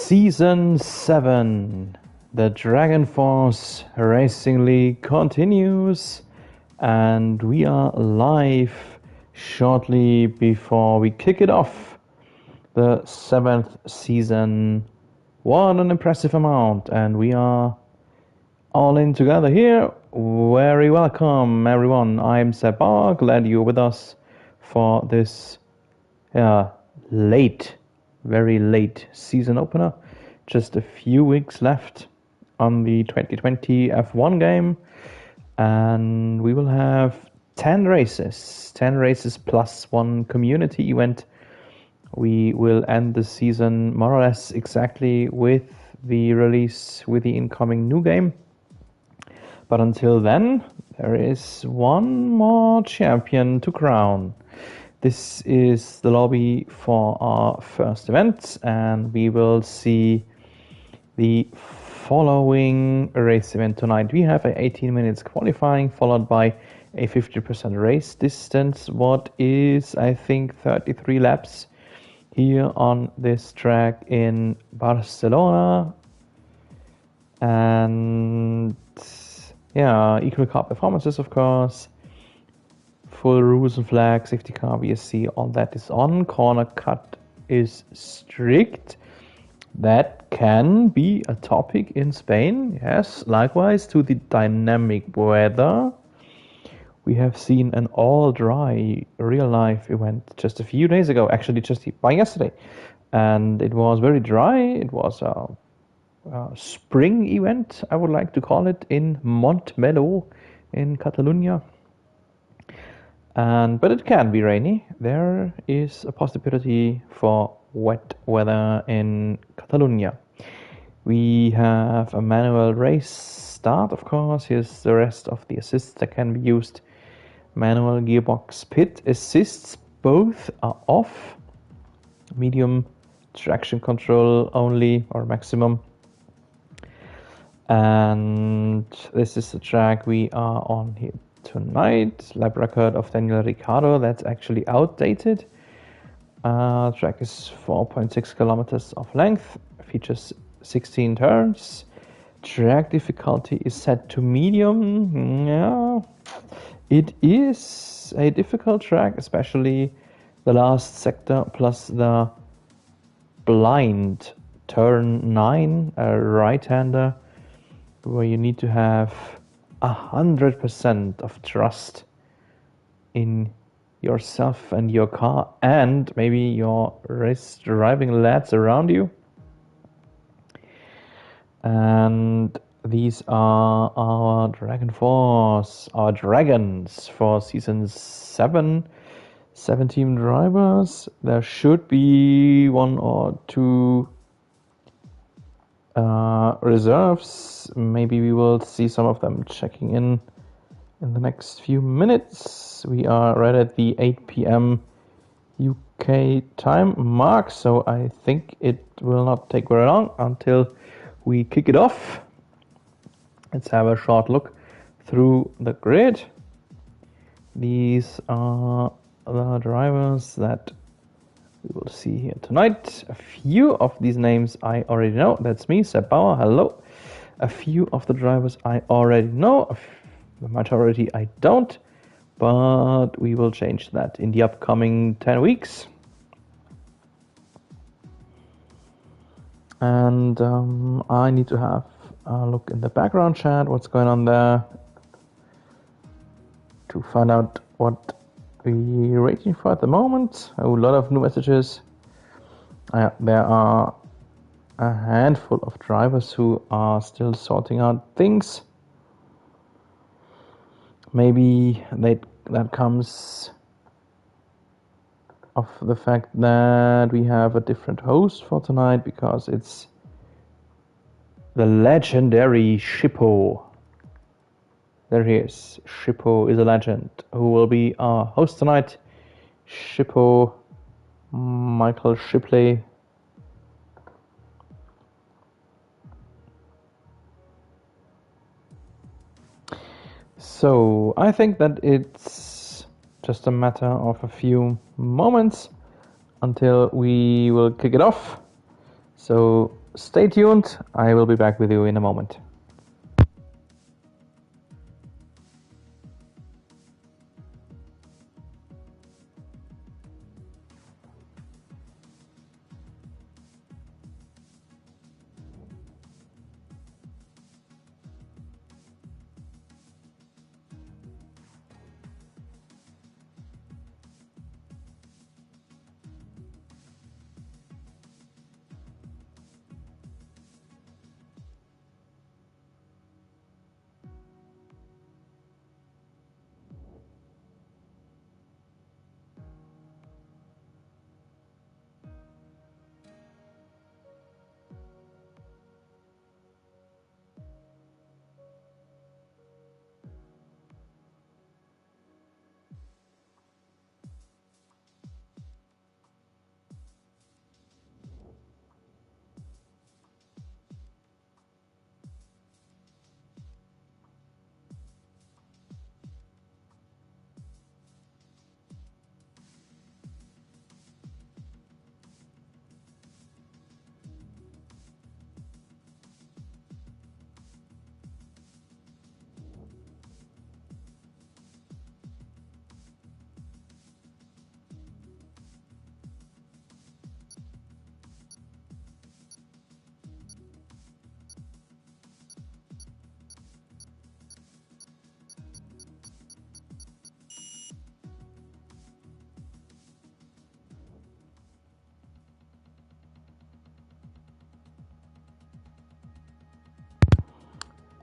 Season 7, the Dragon Force Racing League continues, and we are live shortly before we kick it off. The 7th season. What an impressive amount, and we are all in together here. Very welcome, everyone. I'm Seb Bauer, glad you're with us for this very late season opener. Just a few weeks left on the 2020 F1 game, and we will have 10 races plus one community event. We will end the season more or less exactly with the release with the incoming new game. But until then, there is one more champion to crown. This is the lobby for our first event, and we will see the following race event tonight. We have a 18 minutes qualifying followed by a 50% race distance, what is I think 33 laps here on this track in Barcelona. And equal car performances, of course. Full rules and flags, safety car, VSC, all that is on. Corner cut is strict. That can be a topic in Spain. Yes, likewise to the dynamic weather. We have seen an all-dry real-life event just a few days ago, actually just by yesterday. And it was very dry. It was a spring event, I would like to call it, in Montmeló in Catalonia. But it can be rainy. There is a possibility for wet weather in Catalonia. We have a manual race start, of course. Here's the rest of the assists that can be used. Manual gearbox pit assists, both are off. Medium traction control only, or maximum. And this is the track we are on here tonight. Lap record of Daniel Ricciardo, that's actually outdated. Track is 4.6 kilometers of length, features 16 turns. Track difficulty is set to medium. Yeah, it is a difficult track, especially the last sector plus the blind turn 9, a right-hander, where you need to have 100% of trust in yourself and your car and maybe your race driving lads around you. And these are our Dragon Force, our dragons for season 7. 17 drivers. There should be one or two reserves. Maybe we will see some of them checking in the next few minutes. We are right at the 8 p.m. UK time mark, so I think it will not take very long until we kick it off. Let's have a short look through the grid. These are the drivers that we will see here tonight. A few of these names I already know. That's me, Seb Bauer. Hello. A few of the drivers I already know. The majority I don't. But we will change that in the upcoming 10 weeks. And I need to have a look in the background chat, what's going on there, to find out what we're waiting for at the moment. A lot of new messages. There are a handful of drivers who are still sorting out things. Maybe that comes of the fact that we have a different host for tonight, because it's the legendary Shippo. There he is. Shippo is a legend who will be our host tonight. Shippo, Michael Shipley. So I think that it's just a matter of a few moments until we will kick it off. So stay tuned. I will be back with you in a moment.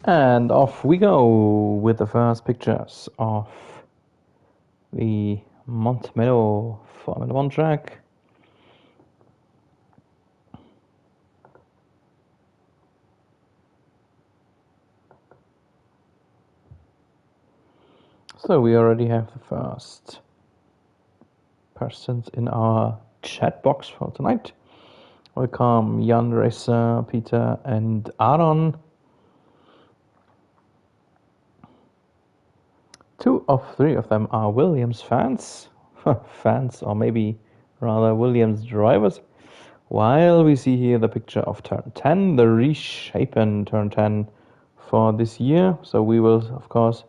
And off we go with the first pictures of the Montmello Formula 1 track. So we already have the first persons in our chat box for tonight. Welcome Jan, Racer, Peter and Aaron. 2 of 3 of them are Williams fans. Fans, or maybe rather Williams drivers. While we see here the picture of turn 10, the reshapen turn 10 for this year. So we will, of course,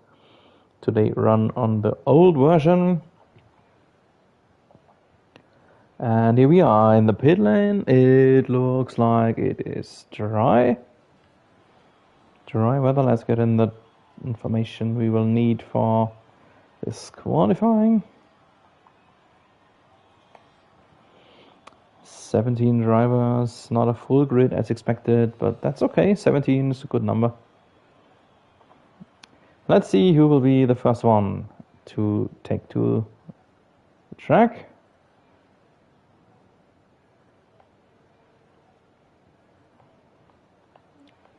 today run on the old version. And here we are in the pit lane. It looks like it is dry. Dry weather. Let's get in the information we will need for this qualifying. 17 drivers, not a full grid as expected, but that's okay. 17 is a good number. Let's see who will be the first one to take to the track.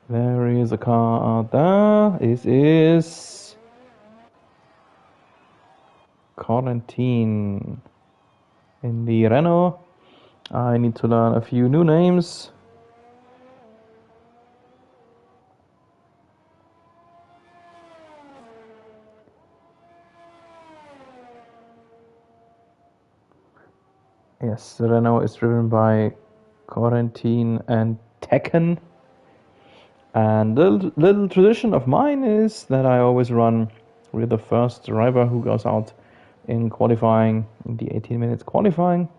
There is a car out there. It is Quarantine in the Renault. I need to learn a few new names. Yes, the Renault is driven by Quarantine and Tekken. And the little tradition of mine is that I always run with the first driver who goes out in qualifying, in the 18 minutes qualifying.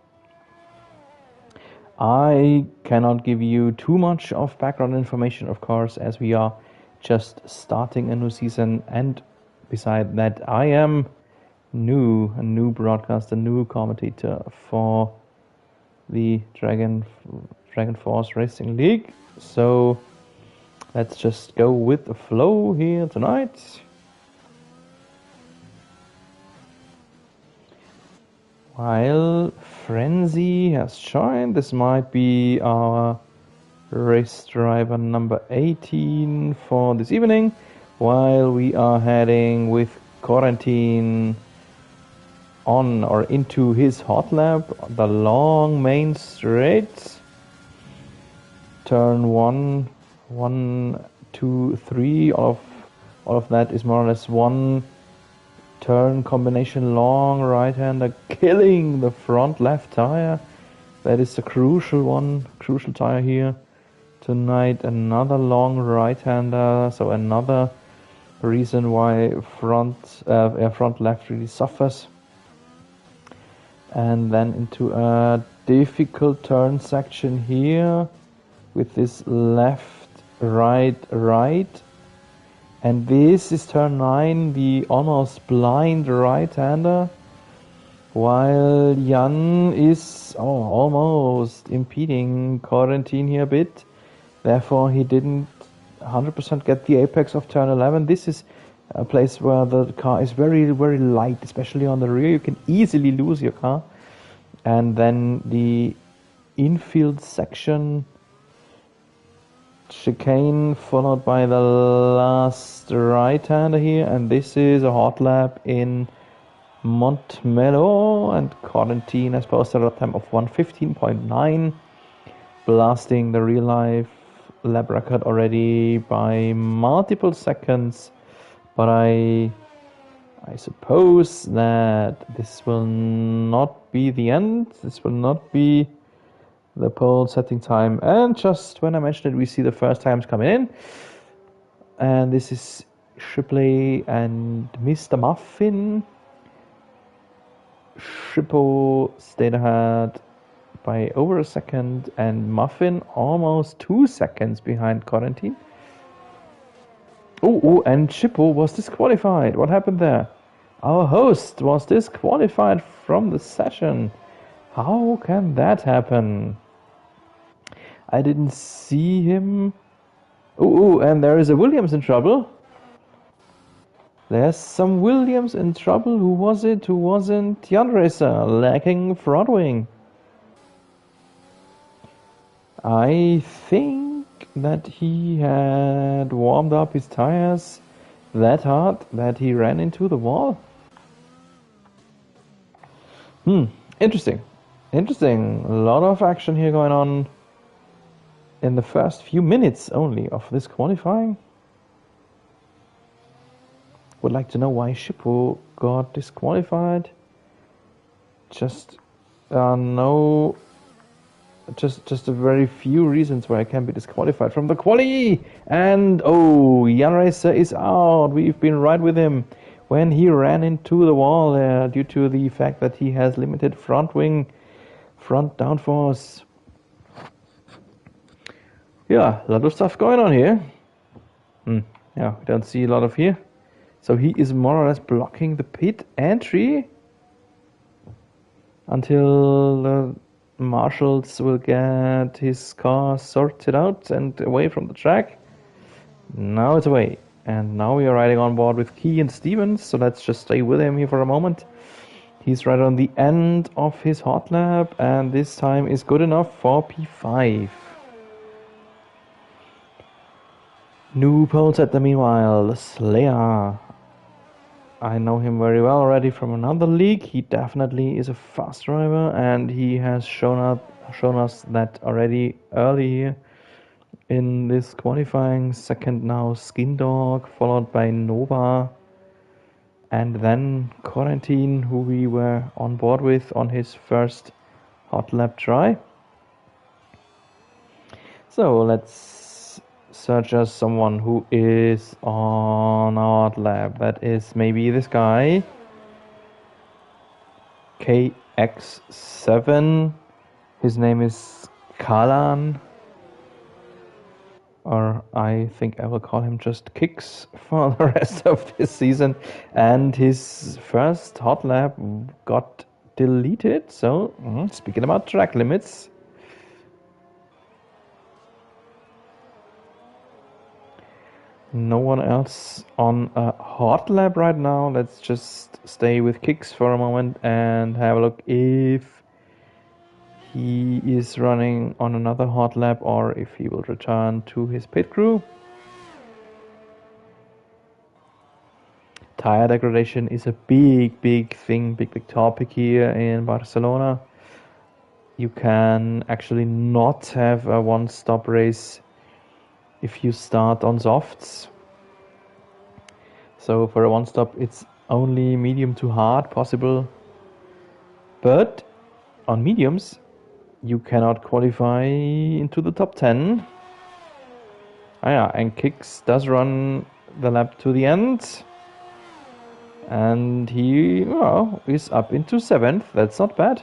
I cannot give you too much of background information, of course, as we are just starting a new season, and beside that I am a new broadcaster, new commentator for the Dragon Force Racing League. So let's just go with the flow here tonight. While Frenzy has joined, this might be our race driver number 18 for this evening, while we are heading with Quarantine on or into his hot lap, the long main straight. Turn 1, 2, 3, all of that is more or less one turn combination, long right-hander, killing the front left tire. That is a crucial tire here tonight. Another long right-hander, so another reason why front left really suffers. And then into a difficult turn section here with this left, right. And this is turn 9, the almost blind right-hander, while Jan is almost impeding Corentin here a bit. Therefore, he didn't 100% get the apex of turn 11. This is a place where the car is very, very light, especially on the rear. You can easily lose your car. And then the infield section, chicane followed by the last right-hander here, and this is a hot lap in Montmello, and Corentin has posted a lap time of 1:15.9, blasting the real life lap record already by multiple seconds. But I suppose that this will not be the end. This will not be the pole setting time. And just when I mentioned it, we see the first times coming in. And this is Shipley and Mr. Muffin. Shippo stayed ahead by over a second, and Muffin almost 2 seconds behind Corentin. Oh, and Shippo was disqualified. What happened there? Our host was disqualified from the session. How can that happen? I didn't see him. Oh, and there is a Williams in trouble. There's some Williams in trouble. Who was it? Who wasn't? Jan Racer, lacking front wing. I think that he had warmed up his tires that hard that he ran into the wall. Interesting. A lot of action here going on in the first few minutes only of this qualifying. Would like to know why Shippo got disqualified. Just a very few reasons why I can be disqualified from the quali. And Jan Racer is out. We've been right with him when he ran into the wall there due to the fact that he has limited front downforce. Yeah, a lot of stuff going on here. Yeah, we don't see a lot of here. So he is more or less blocking the pit entry until the marshals will get his car sorted out and away from the track. Now it's away. And now we are riding on board with Key and Stevens. So let's just stay with him here for a moment. He's right on the end of his hot lap, and this time is good enough for P5. New pole setter meanwhile, Slayer. I know him very well already from another league. He definitely is a fast driver, and he has shown us that already early here in this qualifying. Second now Skin Dog, followed by Nova, and then Corentin, who we were on board with on his first hot lap try. So let's search as someone who is on our lab. That is maybe this guy, KX7. His name is Kalan, or I think I will call him just Kicks for the rest of this season. And his first hot lap got deleted. So speaking about track limits, no one else on a hot lap right now. Let's just stay with Kicks for a moment and have a look if he is running on another hot lap or if he will return to his pit crew. Tire degradation is a big thing, big topic here in Barcelona. You can actually not have a one-stop race if you start on softs. So for a one-stop, it's only medium to hard possible. But on mediums, you cannot qualify into the top 10 Ah, yeah, and Kicks does run the lap to the end. And he, well, is up into 7th. That's not bad.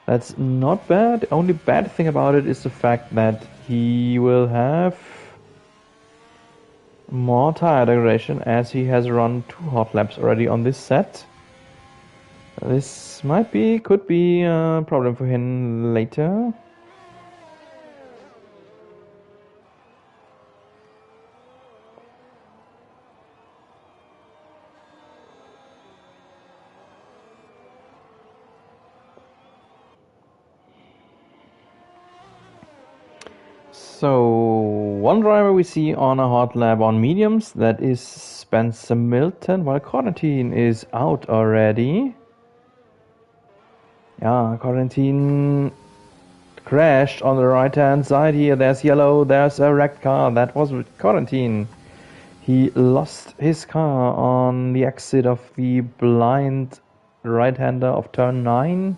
That's not bad. The only bad thing about it is the fact that he will have more tire degradation as he has run 2 hot laps already on this set. This could be a problem for him later. So, one driver we see on a hot lap on mediums, that is Spencer Milton, while Quarantine is out already. Yeah, Quarantine crashed on the right hand side here. There's yellow, there's a wrecked car. That was Quarantine. He lost his car on the exit of the blind right-hander of turn 9.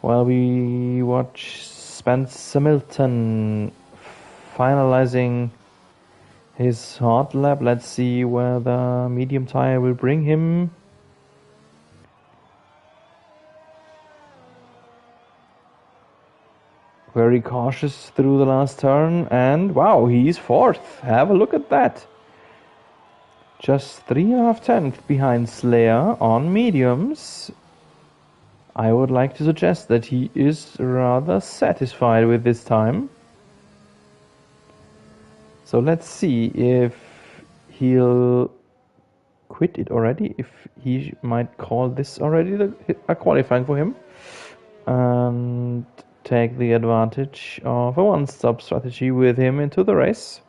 While we watch Spencer Milton finalizing his hot lap. Let's see where the medium tire will bring him. Very cautious through the last turn, and wow, he's 4th. Have a look at that. Just 3.5 tenths behind Slayer on mediums. I would like to suggest that he is rather satisfied with this time. So let's see if he'll quit it already, if he might call this already a qualifying for him. And take the advantage of a one-stop strategy with him into the race.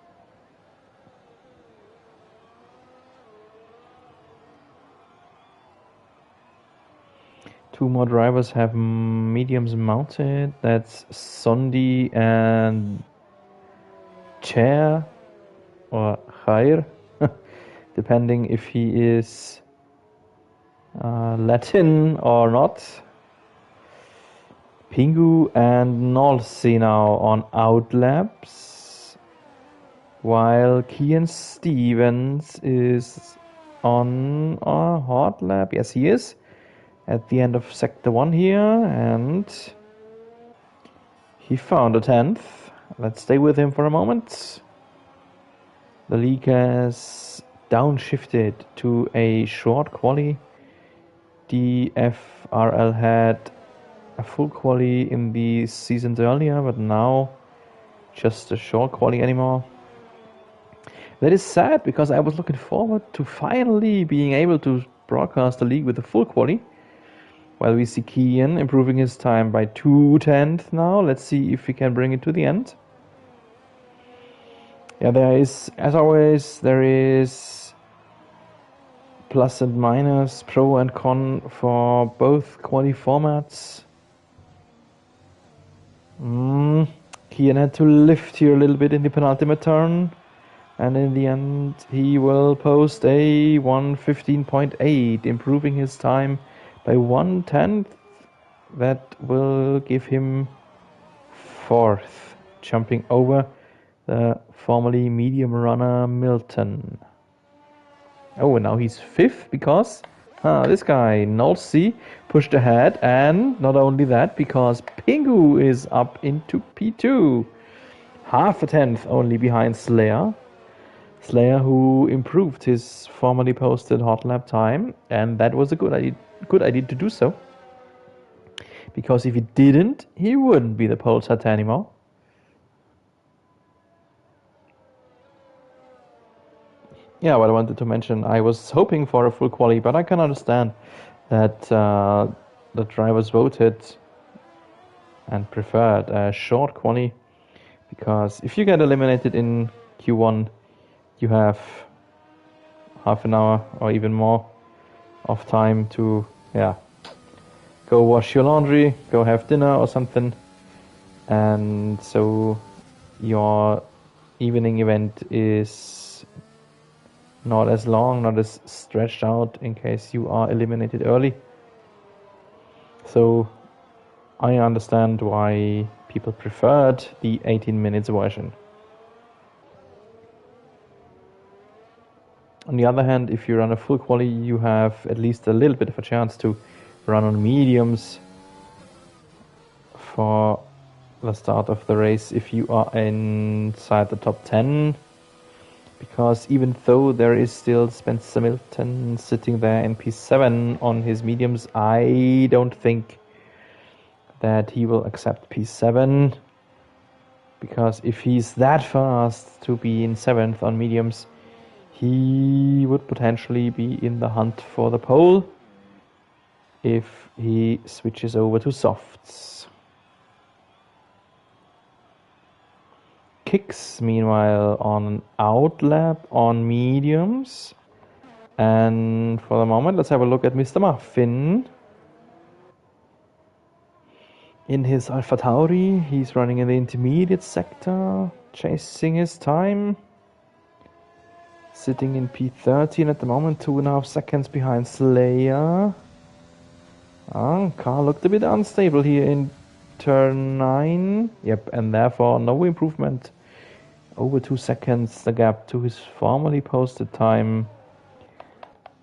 Two more drivers have mediums mounted. That's Sondi and Chair or Khair, depending if he is Latin or not. Pingu and Nolsi now on out laps, while Kian Stevens is on a hot lap. Yes, he is at the end of sector 1 here, and he found a 10th. Let's stay with him for a moment. The league has downshifted to a short quali. DFRL had a full quali in the seasons earlier, but now just a short quali anymore. That is sad, because I was looking forward to finally being able to broadcast the league with a full quali. While we see Kian improving his time by 2 tenths now. Let's see if we can bring it to the end. Yeah, there is, as always, there is plus and minus, pro and con for both quali formats. Kian had to lift here a little bit in the penultimate turn, and in the end he will post a 1:15.8, improving his time by 1 tenth. That will give him 4th, jumping over the formerly medium runner Milton. Oh, and now he's 5th because this guy, Nolsi, pushed ahead, and not only that, because Pingu is up into P2. Half a tenth only behind Slayer. Slayer, who improved his formerly posted hot lap time, and that was a good idea to do so. Because if he didn't, he wouldn't be the pole setter anymore. Yeah, what I wanted to mention, I was hoping for a full quali, but I can understand that the drivers voted and preferred a short quali, because if you get eliminated in Q1, you have half an hour or even more of time to go wash your laundry, go have dinner or something, and so your evening event is not as long, not as stretched out in case you are eliminated early. So I understand why people preferred the 18 minutes version. On the other hand, if you run a full quali, you have at least a little bit of a chance to run on mediums for the start of the race if you are inside the top 10. Because even though there is still Spencer Milton sitting there in P7 on his mediums, I don't think that he will accept P7. Because if he's that fast to be in 7th on mediums, he would potentially be in the hunt for the pole if he switches over to softs. Kicks, meanwhile, on an outlap on mediums. And for the moment, let's have a look at Mr. Muffin. In his Alpha Tauri, he's running in the intermediate sector, chasing his time. Sitting in P13 at the moment, 2.5 seconds behind Slayer. Car looked a bit unstable here in turn 9. Yep, and therefore no improvement. Over 2 seconds, the gap to his formerly posted time.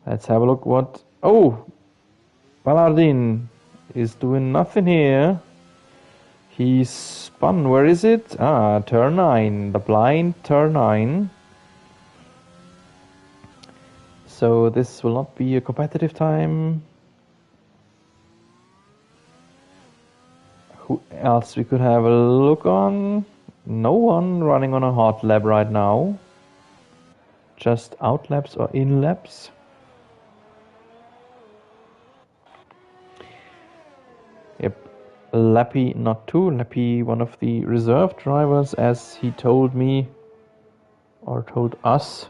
Let's have a look what... Oh! Ballardin is doing nothing here. He's spun. Where is it? Turn 9. The blind turn 9. So this will not be a competitive time. Who else we could have a look on? No one running on a hot lap right now. Just out laps or in laps. Yep. Lappy, not too. Lappy, one of the reserve drivers, as he told me, or told us.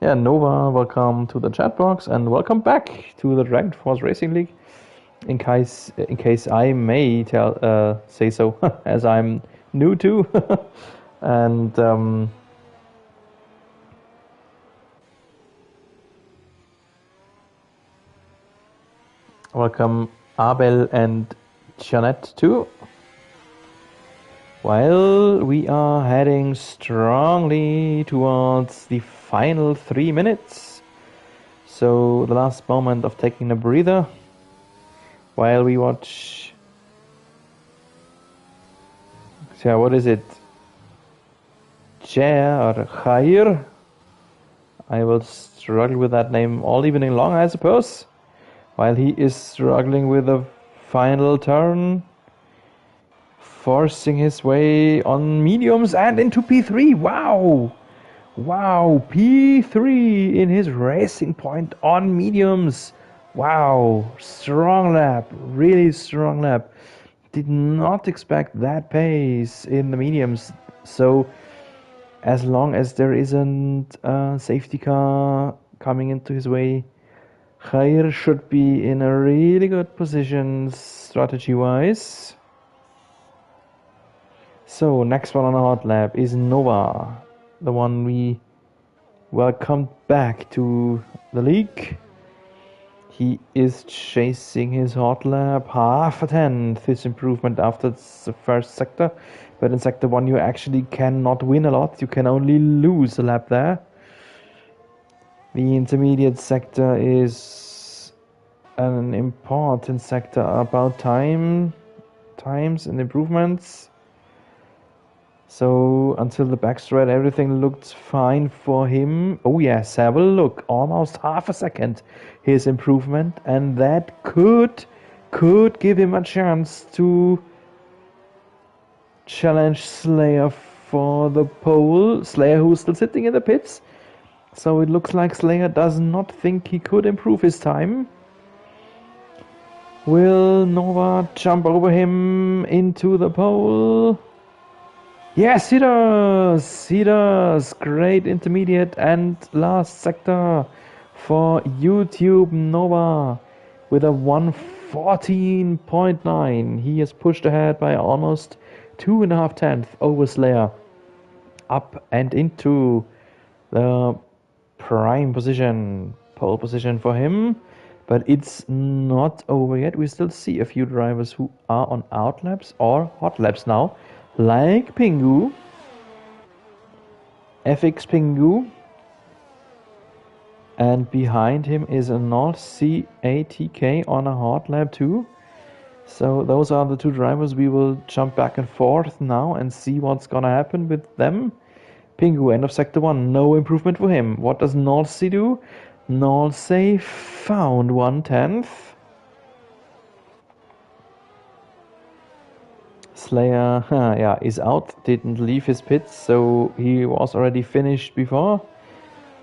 Yeah, Nova, welcome to the chat box and welcome back to the Dragon Force Racing League. In case I may say so, as I'm new too, and welcome Abel and Janet too. While we are heading strongly towards the final 3 minutes, so the last moment of taking a breather, while we watch, so what is it, Jair or Jair? I will struggle with that name all evening long, I suppose, while he is struggling with the final turn. Forcing his way on mediums and into P3. Wow! Wow, P3 in his racing point on mediums. Wow, strong lap, really strong lap. Did not expect that pace in the mediums. So, as long as there isn't a safety car coming into his way, Jair should be in a really good position strategy-wise. So, next one on a hot lap is Nova, the one we welcomed back to the league. He is chasing his hot lap, half a tenth his improvement after the first sector. But in sector 1 you actually cannot win a lot, you can only lose a lap there. The intermediate sector is an important sector about times and improvements. So until the backstraight, everything looked fine for him. Oh yes, have a look. Almost half a second his improvement, and that could give him a chance to challenge Slayer for the pole. Slayer, who's still sitting in the pits. So it looks like Slayer does not think he could improve his time. Will Nova jump over him into the pole? Yes, he does! He does! Great intermediate and last sector for YouTube Nova with a 1:14.9. He is pushed ahead by almost 2.5 tenths over Slayer. Up and into the prime position, pole position for him. But it's not over yet. We still see a few drivers who are on out laps or hot laps now, like Pingu, FX Pingu, and behind him is a North Sea ATK on a hot lap too. So those are the two drivers. We will jump back and forth now and see what's gonna happen with them. Pingu, end of sector 1, no improvement for him. What does North Sea do? North Sea found 1/10. Slayer, yeah, is out, didn't leave his pits, so he was already finished before.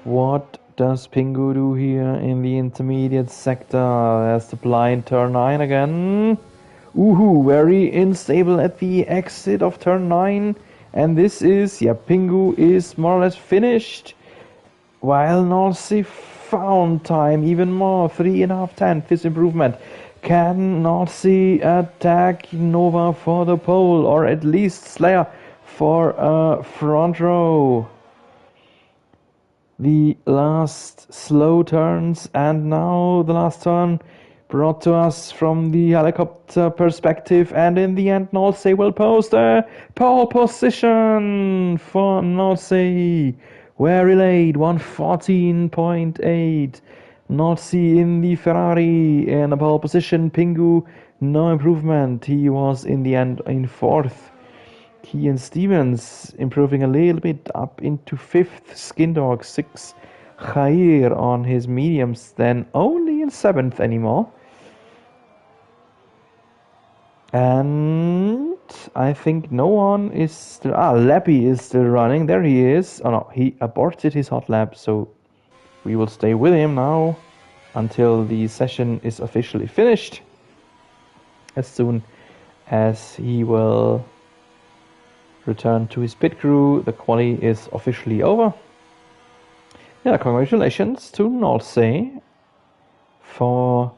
What does Pingu do here in the intermediate sector? There's the blind turn 9 again. Ooh, very unstable at the exit of turn 9. And this is, yeah, Pingu is more or less finished. While North found time even more, 3.5 tenths improvement. Can North attack Nova for the pole, or at least Slayer for a front row? The last slow turns, and now the last turn brought to us from the helicopter perspective, and in the end North will post a pole position for North. Very late, 114.8. North in the Ferrari in a pole position. Pingu, no improvement. He was in the end in 4th. Ian Stevens improving a little bit up into 5th. Skindog 6th. Jair on his mediums, then only in 7th anymore. And I think no one is still... Lappy is still running. There he is. Oh no, he aborted his hot lap, so we will stay with him now until the session is officially finished. As soon as he will return to his pit crew, the quali is officially over. Yeah, congratulations to North for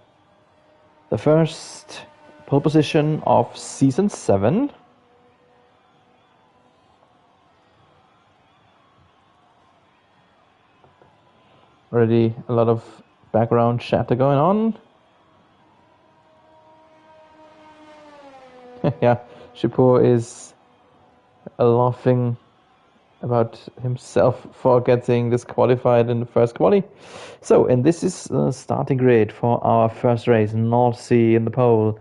the first pole position of Season 7. Already a lot of background chatter going on. Yeah, Shippo is laughing about himself for getting disqualified in the first quali. So, and this is the starting grid for our first race. North Sea in the pole,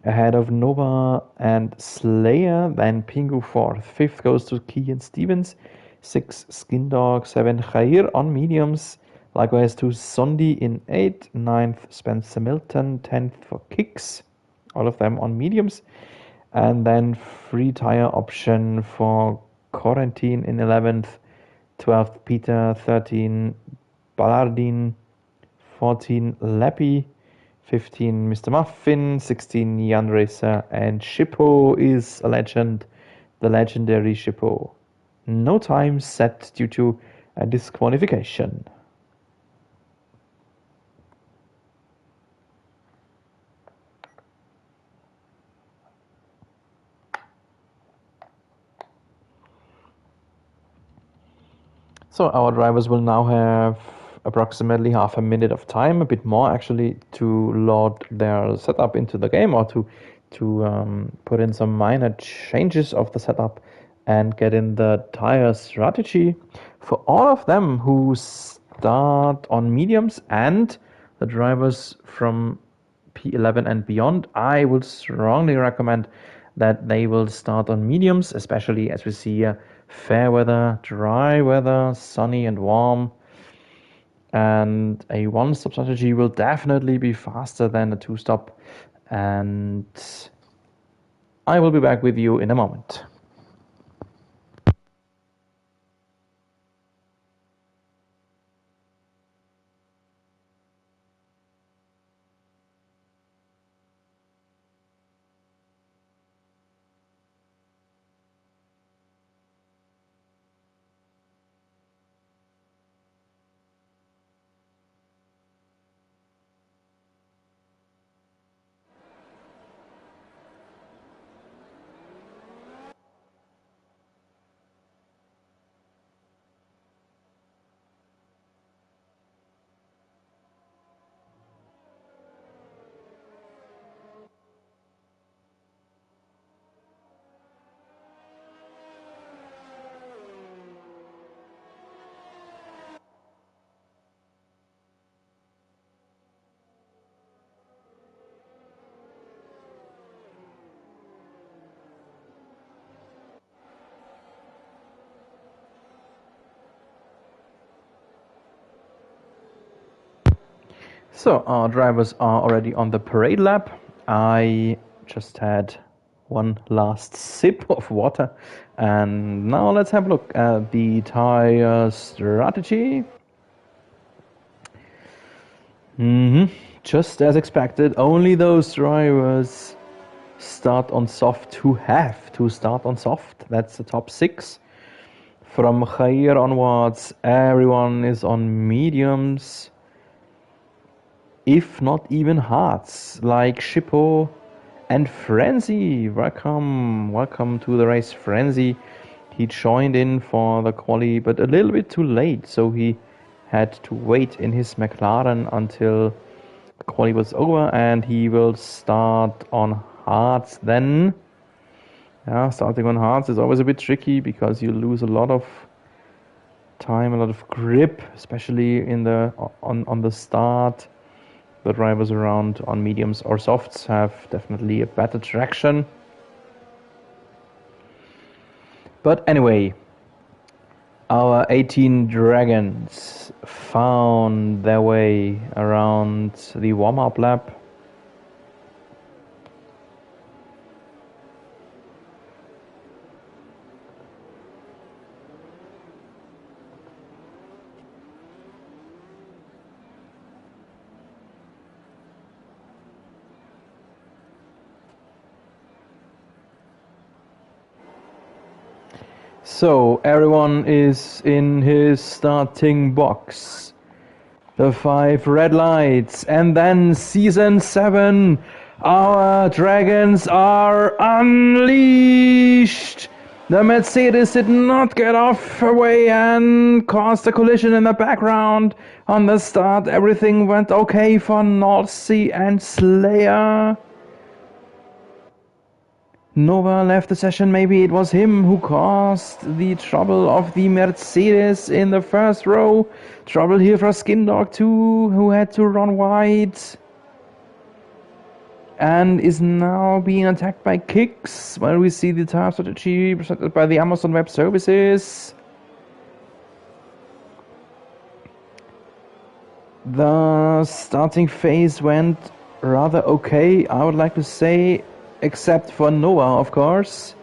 ahead of Nova and Slayer, then Pingu 4th. 5th goes to Kian Stevens, 6th Skindog, 7th Jair on mediums, likewise to Sondi in 8th, 9th Spencer Milton, 10th for Kicks, all of them on mediums, and then free tire option for Quarantine in 11th, 12th Peter, 13 Ballardin, 14 Lappy, 15 Mr. Muffin, 16 Jan Racer, and Shippo is a legend, the legendary Shippo. No time set due to a disqualification. So our drivers will now have approximately half a minute of time, a bit more actually, to load their setup into the game, or to put in some minor changes of the setup and get in the tire strategy. For all of them who start on mediums and the drivers from P11 and beyond, I would strongly recommend that they will start on mediums, especially as we see fair weather, dry weather, sunny and warm. And a one-stop strategy will definitely be faster than a two-stop. And I will be back with you in a moment. So our drivers are already on the parade lap. I just had one last sip of water, and now let's have a look at the tire strategy. Just as expected, only those drivers start on soft who have to start on soft. That's the top 6. From here onwards, everyone is on mediums, if not even hards, like Shippo and Frenzy. Welcome to the race, Frenzy. He joined in for the quali, but a little bit too late, so he had to wait in his McLaren until the quali was over, and he will start on hards then. Yeah, starting on hards is always a bit tricky because you lose a lot of time, a lot of grip, especially in the on the start. The drivers around on mediums or softs have definitely a better traction. But anyway, our 18 dragons found their way around the warm-up lap. So everyone is in his starting box. The 5 red lights, and then season 7. Our dragons are unleashed. The Mercedes did not get off away and caused a collision in the background. On the start, everything went okay for North Sea and Slayer. Nova left the session. Maybe it was him who caused the trouble of the Mercedes in the first row. Trouble here for Skindog too, who had to run wide and is now being attacked by Kicks, while we see the tire strategy presented by the Amazon Web Services. The starting phase went rather okay, I would like to say, except for Nova, of course.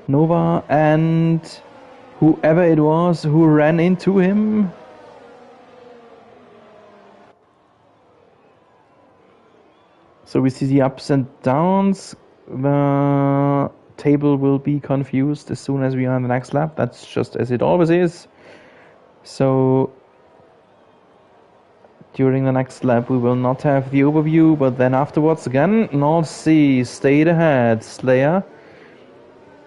Nova and whoever it was who ran into him. So we see the ups and downs. The table will be confused as soon as we are in the next lap. That's just as it always is. So during the next lap we will not have the overview, but then afterwards again, North Sea stayed ahead. Slayer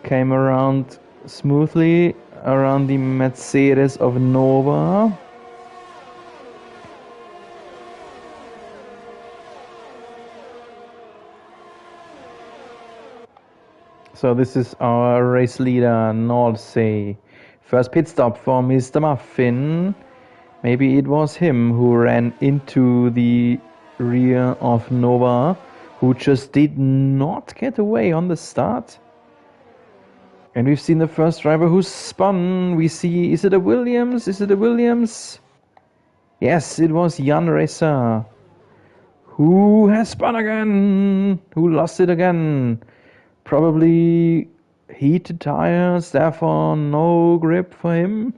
came around smoothly around the Mercedes of Nova. So this is our race leader, North Sea. First pit stop for Mr. Muffin. Maybe it was him who ran into the rear of Nova, who just did not get away on the start. And we've seen the first driver who spun. We see, is it a Williams? Is it a Williams? Yes, it was Jan Racer, who has spun again, who lost it again. Probably heated tires, therefore no grip for him.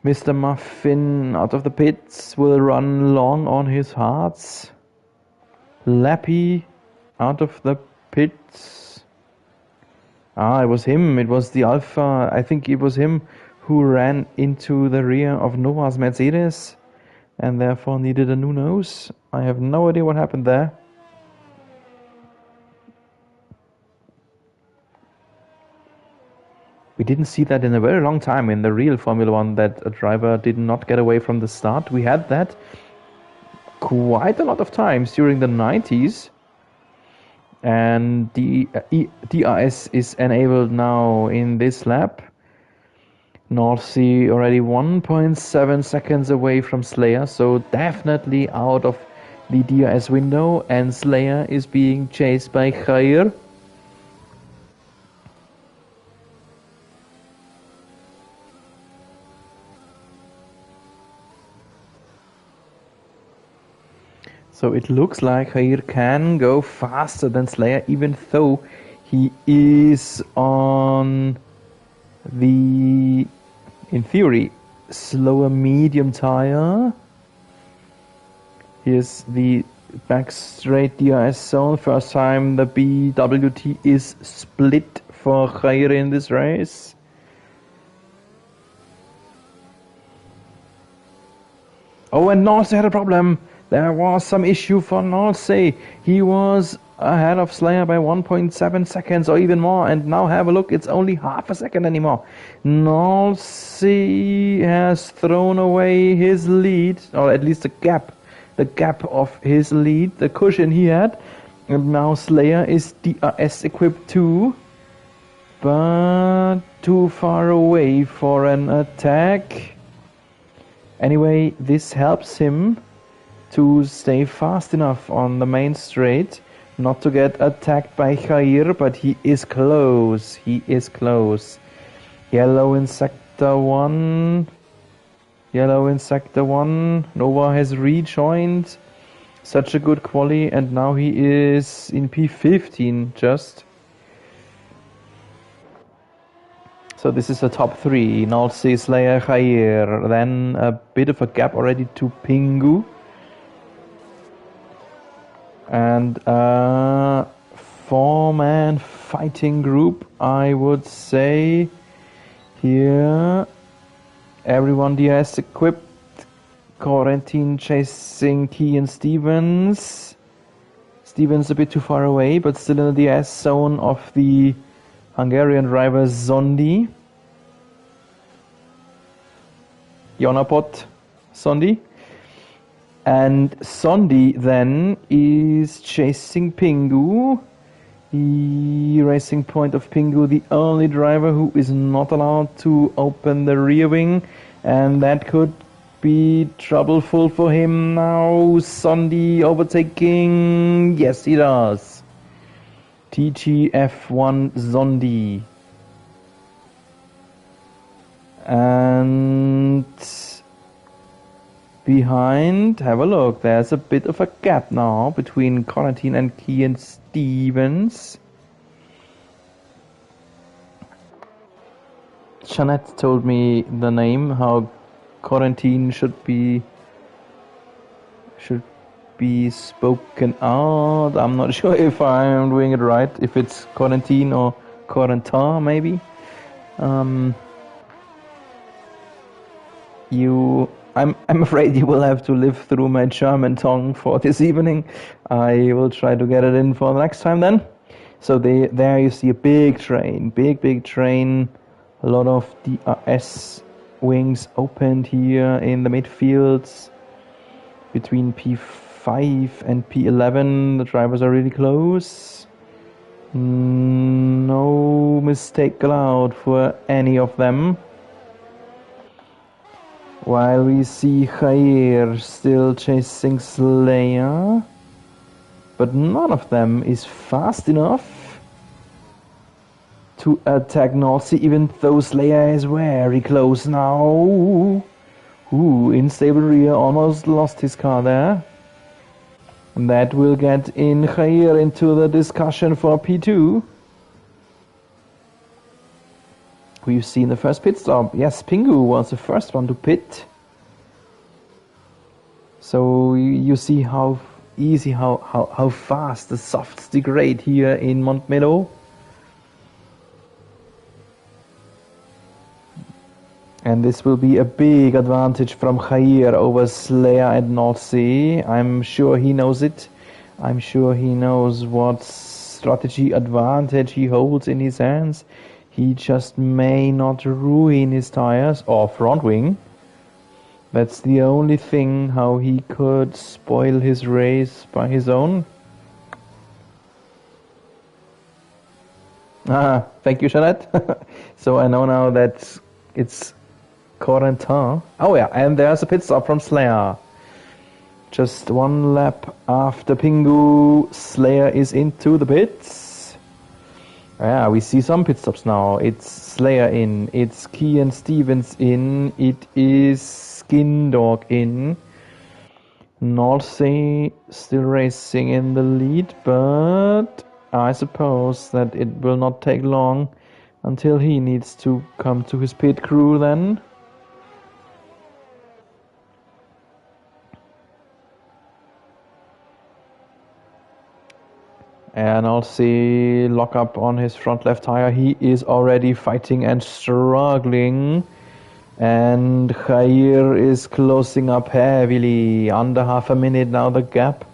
Mr. Muffin out of the pits will run long on his hards. Lappy out of the pits. It was him. It was the Alpha. I think it was him who ran into the rear of Nova's Mercedes and therefore needed a new nose. I have no idea what happened there. We didn't see that in a very long time in the real Formula One, that a driver did not get away from the start. We had that quite a lot of times during the 90s. And the DRS is enabled now in this lap. North Sea already 1.7 seconds away from Slayer, so definitely out of the DRS window, and Slayer is being chased by Khair. So it looks like Jair can go faster than Slayer, even though he is on the, in theory, slower medium tire. Here's the back straight DRS zone. First time the BWT is split for Jair in this race. Oh, and Norsey had a problem. There was some issue for Norsey. He was ahead of Slayer by 1.7 seconds or even more. And now have a look, it's only half a second anymore. Norsey has thrown away his lead, or at least the gap of his lead, the cushion he had. And now Slayer is DRS equipped too, but too far away for an attack. Anyway, this helps him to stay fast enough on the main straight, not to get attacked by Jair, but he is close. He is close. Yellow in sector 1. Yellow in sector 1. Nova has rejoined. Such a good quali, and now he is in P15 just. So this is the top 3. Norsey, Slayer, Jair. Then a bit of a gap already to Pingu. And a 4-man fighting group, I would say. Here, everyone DRS equipped. Quarantine chasing T and Stevens. Stevens a bit too far away, but still in the DRS zone of the Hungarian driver Zondi. Jonapot Sondi. And Sondi then is chasing Pingu. The racing point of Pingu, the only driver who is not allowed to open the rear wing. And that could be troubleful for him now. Sondi overtaking. Yes, he does. TGF1 Zondi. And behind, have a look, there's a bit of a gap now between Quarantine and Kian Stevens. Jeanette told me the name, how Quarantine should be spoken out. I'm not sure if I'm doing it right, if it's Quarantine or Quarantin maybe. I'm afraid you will have to live through my German tongue for this evening. I will try to get it in for the next time then. So there you see a big train, big train. A lot of DRS wings opened here in the midfields. Between P5 and P11, the drivers are really close. No mistake allowed for any of them. While we see Jair still chasing Slayer, but none of them is fast enough to attack Norsey, even though Slayer is very close now. Unstable rear, almost lost his car there. And that will get in Jair into the discussion for P2. We've seen the first pit stop. Yes, Pingu was the first one to pit. So you see how easy, how fast the softs degrade here in Montmello. And this will be a big advantage from Jair over Slayer and Norsey. I'm sure he knows it. I'm sure he knows what strategy advantage he holds in his hands. He just may not ruin his tires or front wing. That's the only thing how he could spoil his race by his own. Thank you, Jeanette. So I know now that it's Corentin. Oh yeah, and there's a pit stop from Slayer. Just one lap after Pingu, Slayer is into the pits. Yeah, we see some pit stops now. It's Slayer in, it's Kian Stevens in, it is Skin Dog in. Nordsee still racing in the lead, but I suppose that it will not take long until he needs to come to his pit crew then. And I'll see lock up on his front left tire. He is already fighting and struggling. And Jair is closing up heavily. Under half a minute now the gap.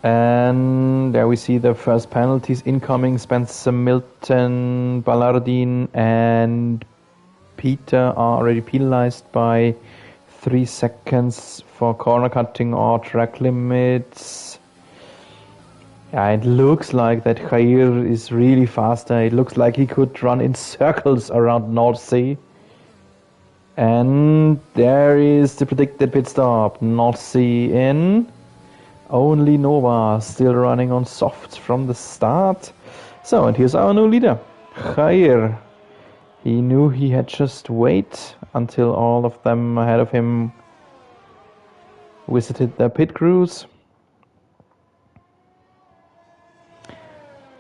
And there we see the first penalties incoming. Spencer Milton, Ballardin and Peter are already penalized by 3 seconds for corner cutting or track limits. Yeah, it looks like that Jair is really faster. It looks like he could run in circles around Nordsee. And there is the predicted pit stop. Nordsee in. Only Nova still running on soft from the start. So, and here's our new leader, Jair. He knew he had just wait until all of them ahead of him visited their pit crews.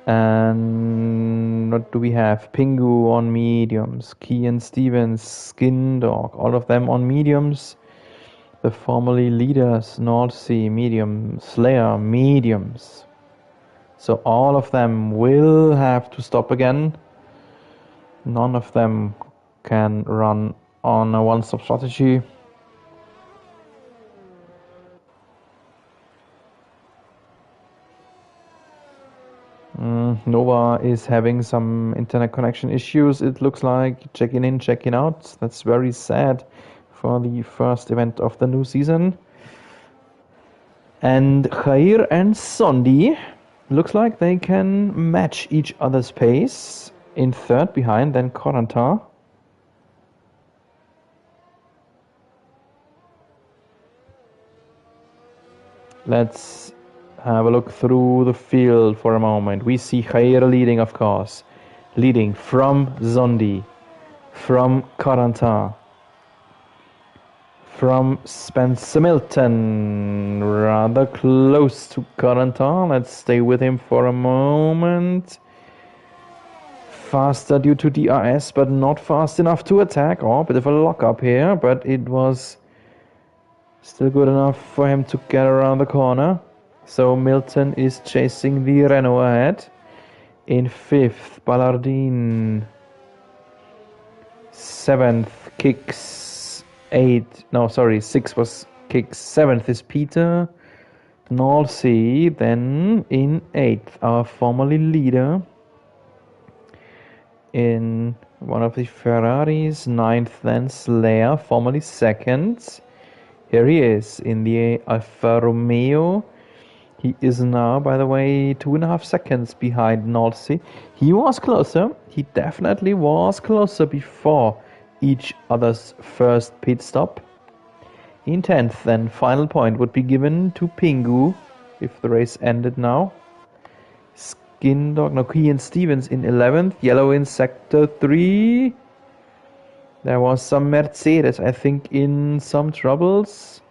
And what do we have? Pingu on mediums, Kian Stevens, Skin Dog, all of them on mediums. The formerly leaders, Nordsee, medium, Slayer, mediums. So all of them will have to stop again. None of them can run on a one-stop strategy. Nova is having some internet connection issues, it looks like. Checking in, checking out. That's very sad for the first event of the new season. And Jair and Sondi looks like they can match each other's pace. In third behind, then Corentin. Let's have a look through the field for a moment. We see Jair leading, of course. Leading from Zondi, from Corentin, from Spencer Milton. Rather close to Corentin. Let's stay with him for a moment. Faster due to DRS, but not fast enough to attack. Oh, a bit of a lock up here, but it was still good enough for him to get around the corner. So Milton is chasing the Renault ahead. In fifth, Ballardin. Seventh, Kicks. Six was Kicks. Seventh is Peter. Nordsee. Then in eighth, our formerly leader. In one of the Ferraris. Ninth, then Slayer, formerly second. Here he is in the Alfa Romeo. He is now, by the way, 2.5 seconds behind Nordsee. He was closer. He definitely was closer before each other's first pit stop. In 10th, then, final point would be given to Pingu if the race ended now. Kian Stevens in 11th. Yellow in sector 3. There was some Mercedes, I think, in some troubles.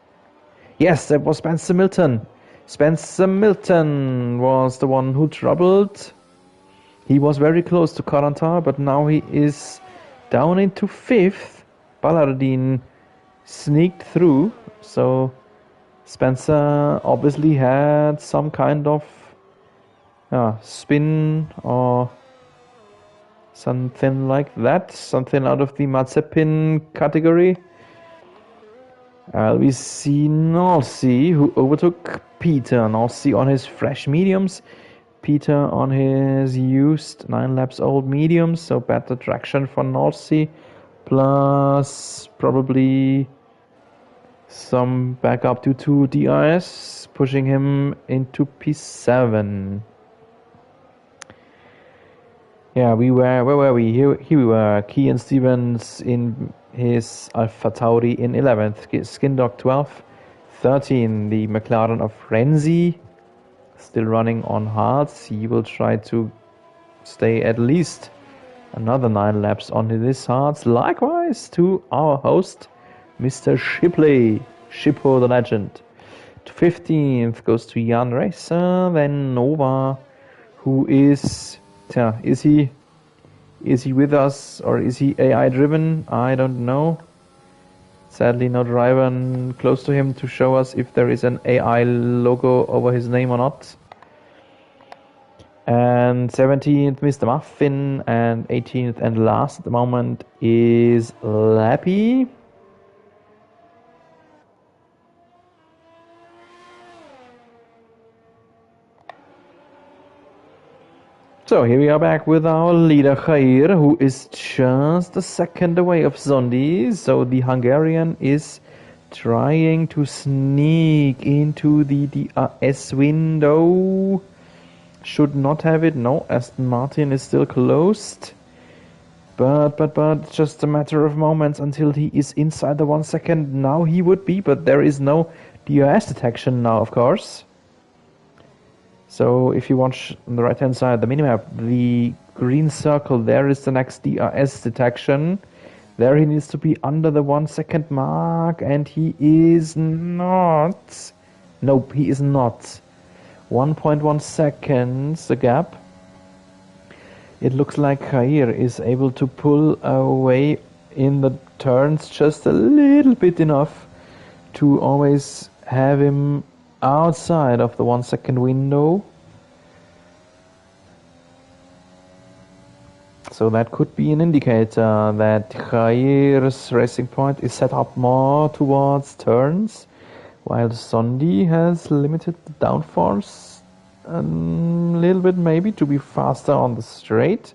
Yes, that was Spencer Milton. Spencer Milton was the one who troubled. He was very close to Corentin, but now he is down into 5th. Ballardin sneaked through, so Spencer obviously had some kind of spin or something like that, something out of the Mazepin category. We see Nordsee, who overtook Peter. Nordsee on his fresh mediums, Peter on his used 9 laps old mediums, so better traction for Nordsee, plus probably some backup due to DRS, pushing him into P7. Yeah, where were we? Here we were. Kian Stevens in his Alpha Tauri in 11th. Skindog 12th. 13, the McLaren of Renzi. Still running on hards. He will try to stay at least another 9 laps on his hards. Likewise to our host, Mr. Shipley, Shippo the legend. To 15th goes to Jan Racer, then Nova, who is, is he with us or is he AI driven? I don't know. Sadly, no driver close to him to show us if there is an AI logo over his name or not. And 17th, Mr. Muffin, and 18th and last at the moment is Lappy. So here we are back with our leader Khair, who is just a second away of Zondi. So the Hungarian is trying to sneak into the DRS window. Should not have it. No, Aston Martin is still closed. But just a matter of moments until he is inside the 1 second. Now he would be, but there is no DRS detection now, of course. So if you watch on the right hand side the minimap, the green circle there is the next DRS detection. There he needs to be under the 1 second mark, and he is not. Nope, he is not. 1.1 seconds the gap. It looks like Khair is able to pull away in the turns just a little bit enough to always have him outside of the 1 second window. So that could be an indicator that Khair's racing point is set up more towards turns, while Sondi has limited the downforce a little bit maybe to be faster on the straight.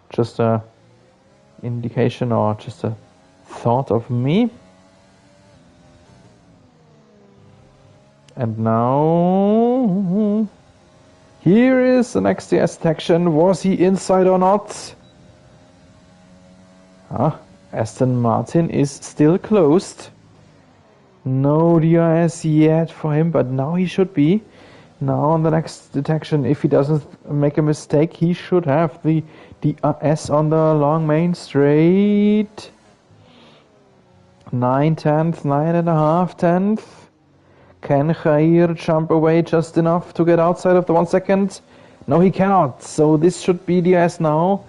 Just a indication or just a thought of me. And now here is the next DS detection. Was he inside or not? Aston Martin is still closed. No DRS yet for him, but now he should be. Now on the next detection, if he doesn't make a mistake, he should have the DRS on the long main straight. 9/10, 9.5 tenths. Can Khair jump away just enough to get outside of the 1 second? No, he cannot. So this should be DRS now.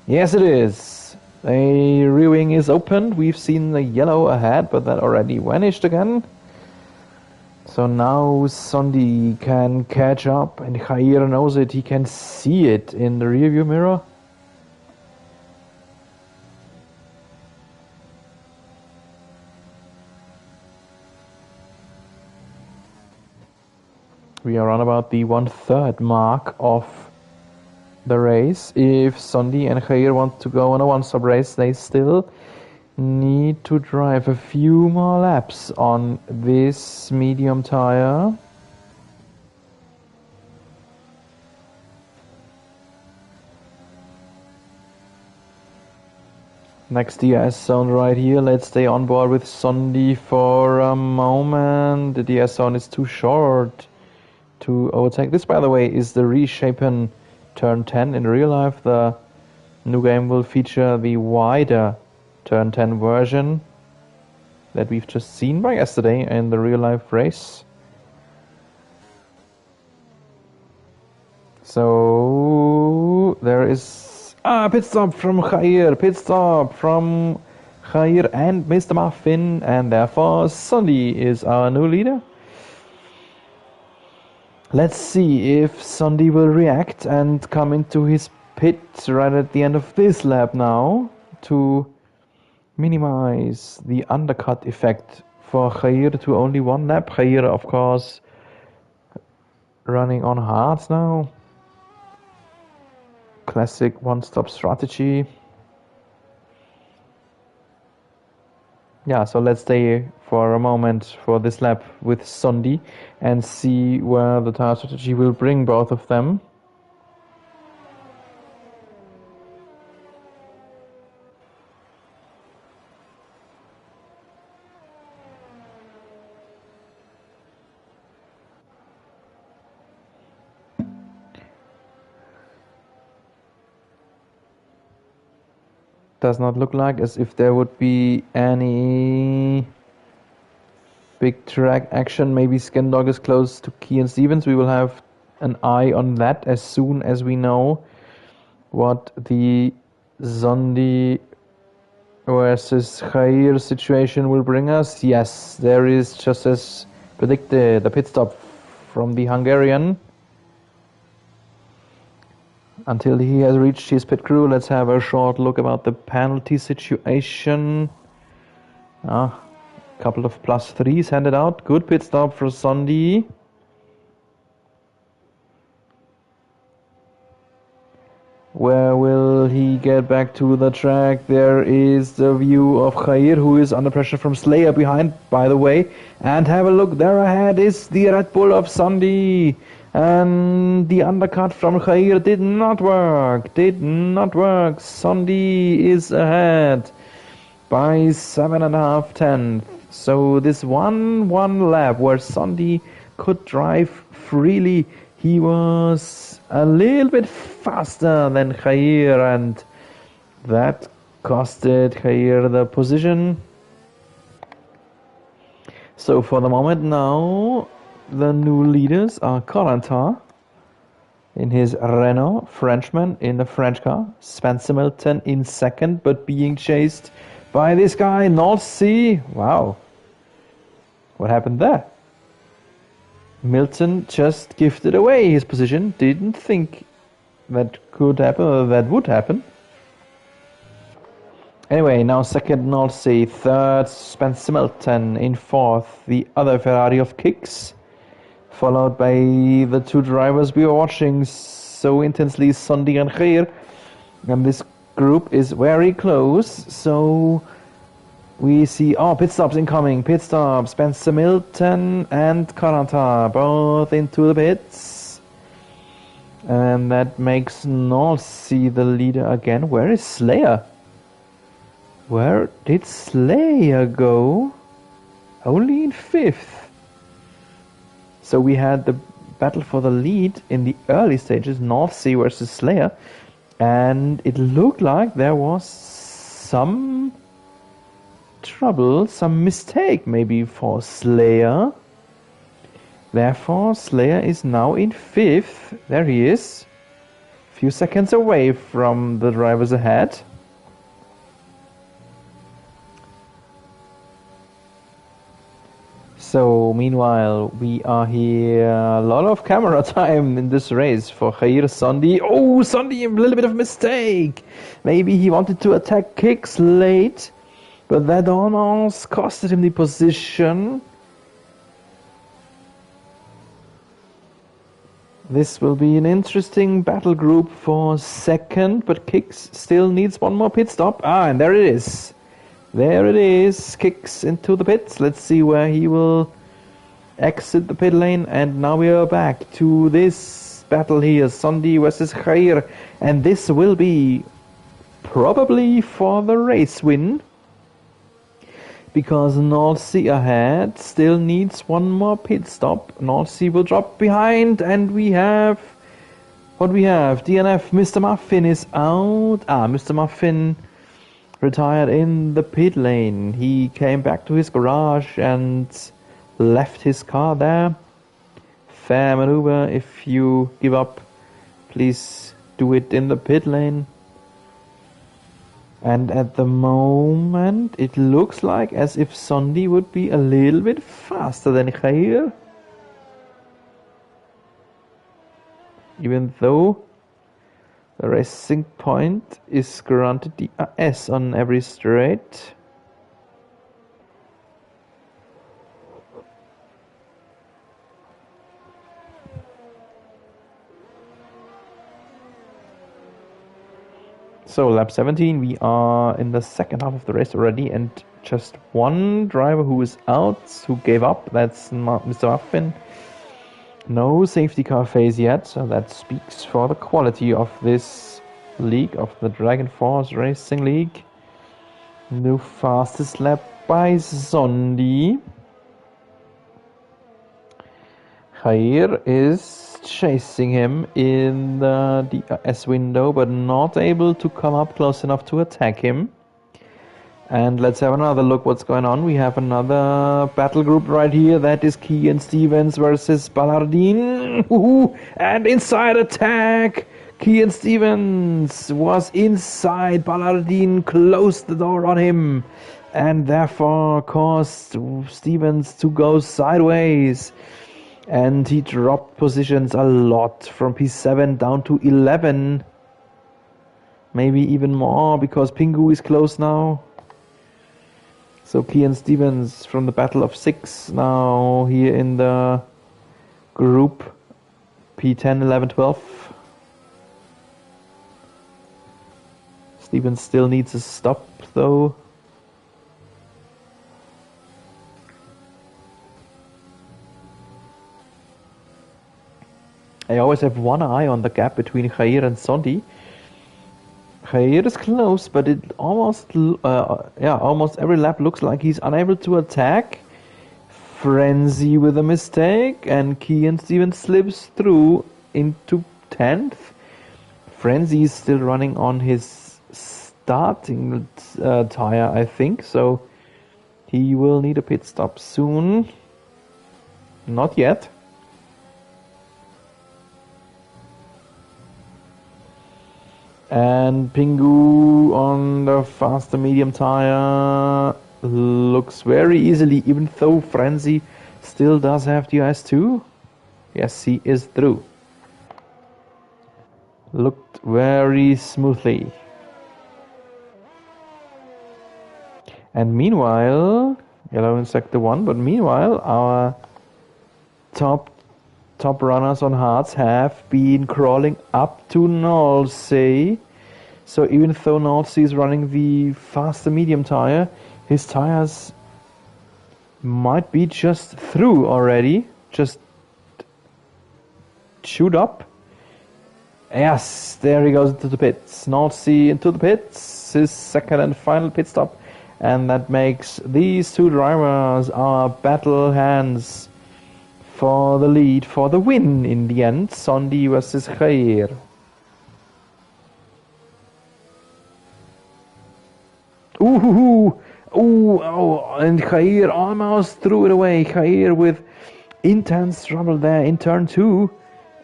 Yes, it is. A rear wing is opened. We've seen the yellow ahead, but that already vanished again. So now Sondi can catch up, and Khair knows it. He can see it in the rearview mirror. We are on about the 1/3 mark of the race. If Sondi and Khair want to go on a one-stop race, they still need to drive a few more laps on this medium tire. Next DRS zone right here. Let's stay on board with Sondi for a moment. The DRS zone is too short to overtake. This, by the way, is the reshapen turn 10. In real life, the new game will feature the wider turn 10 version that we've just seen by yesterday in the real life race. So there is pit stop from Khair, and Mr. Muffin, and therefore Sondi is our new leader. Let's see if Sondi will react and come into his pit right at the end of this lap now to minimize the undercut effect for Khair to only one lap. Khair, of course, running on hards now. Classic one-stop strategy. Yeah, so let's stay for a moment for this lap with Sondi and see where the tire strategy will bring both of them. Does not look like as if there would be any big track action. Maybe Skendog is close to Key and Stevens. We will have an eye on that as soon as we know what the Zondi versus Khair situation will bring us. Yes, there is, just as predicted, a pit stop from the Hungarian. Until he has reached his pit crew, let's have a short look about the penalty situation. Couple of +3s handed out. Good pit stop for Sondi. Where will he get back to the track? There is the view of Khair, who is under pressure from Slayer behind, by the way. And have a look, there ahead is the Red Bull of Sondi. And the undercut from Khair did not work. Sondi is ahead by 7.5 tenths. So this one lap where Sondi could drive freely, he was a little bit faster than Khair, and that costed Khair the position. So for the moment now, the new leaders are Corentin in his Renault, Frenchman in the French car, Spencer Milton in second, but being chased by this guy, North Sea. Wow. What happened there? Milton just gifted away his position. Didn't think that could happen or that would happen. Anyway, now second North Sea, third Spencer Milton, in fourth the other Ferrari of Kicks, followed by the two drivers we were watching so intensely, Sondi and Khair. And this group is very close, so we see, pit stops incoming, pit stops, Spencer Milton and Corentin, both into the pits. And that makes North Sea the leader again. Where is Slayer? Where did Slayer go? Only in fifth. So we had the battle for the lead in the early stages, North Sea versus Slayer. And it looked like there was some trouble, some mistake maybe for Slayer. Therefore, Slayer is now in fifth. There he is. A few seconds away from the drivers ahead. So, meanwhile, we are here. A lot of camera time in this race for Khair Sondi. Oh, Sondi, a little bit of mistake. Maybe he wanted to attack Kicks late, but that almost costed him the position. This will be an interesting battle group for second, but Kicks still needs one more pit stop. And there it is. There it is. Kicks into the pits. Let's see where he will exit the pit lane. And now we are back to this battle here. Sondi versus Khair. And this will be probably for the race win, because North Sea ahead still needs one more pit stop. North Sea will drop behind, and we have what we have. DNF, Mr. Muffin is out. Mr. Muffin retired in the pit lane. He came back to his garage and left his car there. Fair maneuver. If you give up, please do it in the pit lane. And at the moment, it looks like as if Sondi would be a little bit faster than Khair. Even though the racing point is granted DRS on every straight. So lap 17, we are in the second half of the race already, and just one driver who is out, who gave up. That's Mr. Muffin. No safety car phase yet, so that speaks for the quality of this league, of the Dragon Force Racing League. The fastest lap by Sondi. Khair is chasing him in the DRS window, but not able to come up close enough to attack him. And let's have another look what's going on. We have another battle group right here. That is Key and Stevens versus Ballardine. And inside attack! Key and Stevens was inside. Ballardine closed the door on him and therefore caused Stevens to go sideways. And he dropped positions a lot from P7 down to 11. Maybe even more because Pingu is close now. So Kian Stevens from the Battle of 6 now here in the group P10, 11, 12. Stevens still needs a stop though. I always have one eye on the gap between Khair and Sondi. Khair is close, but it almost every lap looks like he's unable to attack. Frenzy with a mistake, and Kian Stevens slips through into 10th. Frenzy is still running on his starting tire, I think, so he will need a pit stop soon. Not yet. And Pingu on the faster medium tire looks very easily, even though Frenzy still does have the IS2. Yes, he is through. Looked very smoothly. And meanwhile, yellow in sector 1, but meanwhile our top runners on hards have been crawling up to Nolsey. So even though Nolsey is running the faster medium tire, his tires might be just through already. Just chewed up. Yes, there he goes into the pits. Nolsey into the pits. His second and final pit stop. And that makes these two drivers our battle hands for the lead, for the win in the end. Sondi versus Khair. And Khair almost threw it away. Khair with intense trouble there in turn 2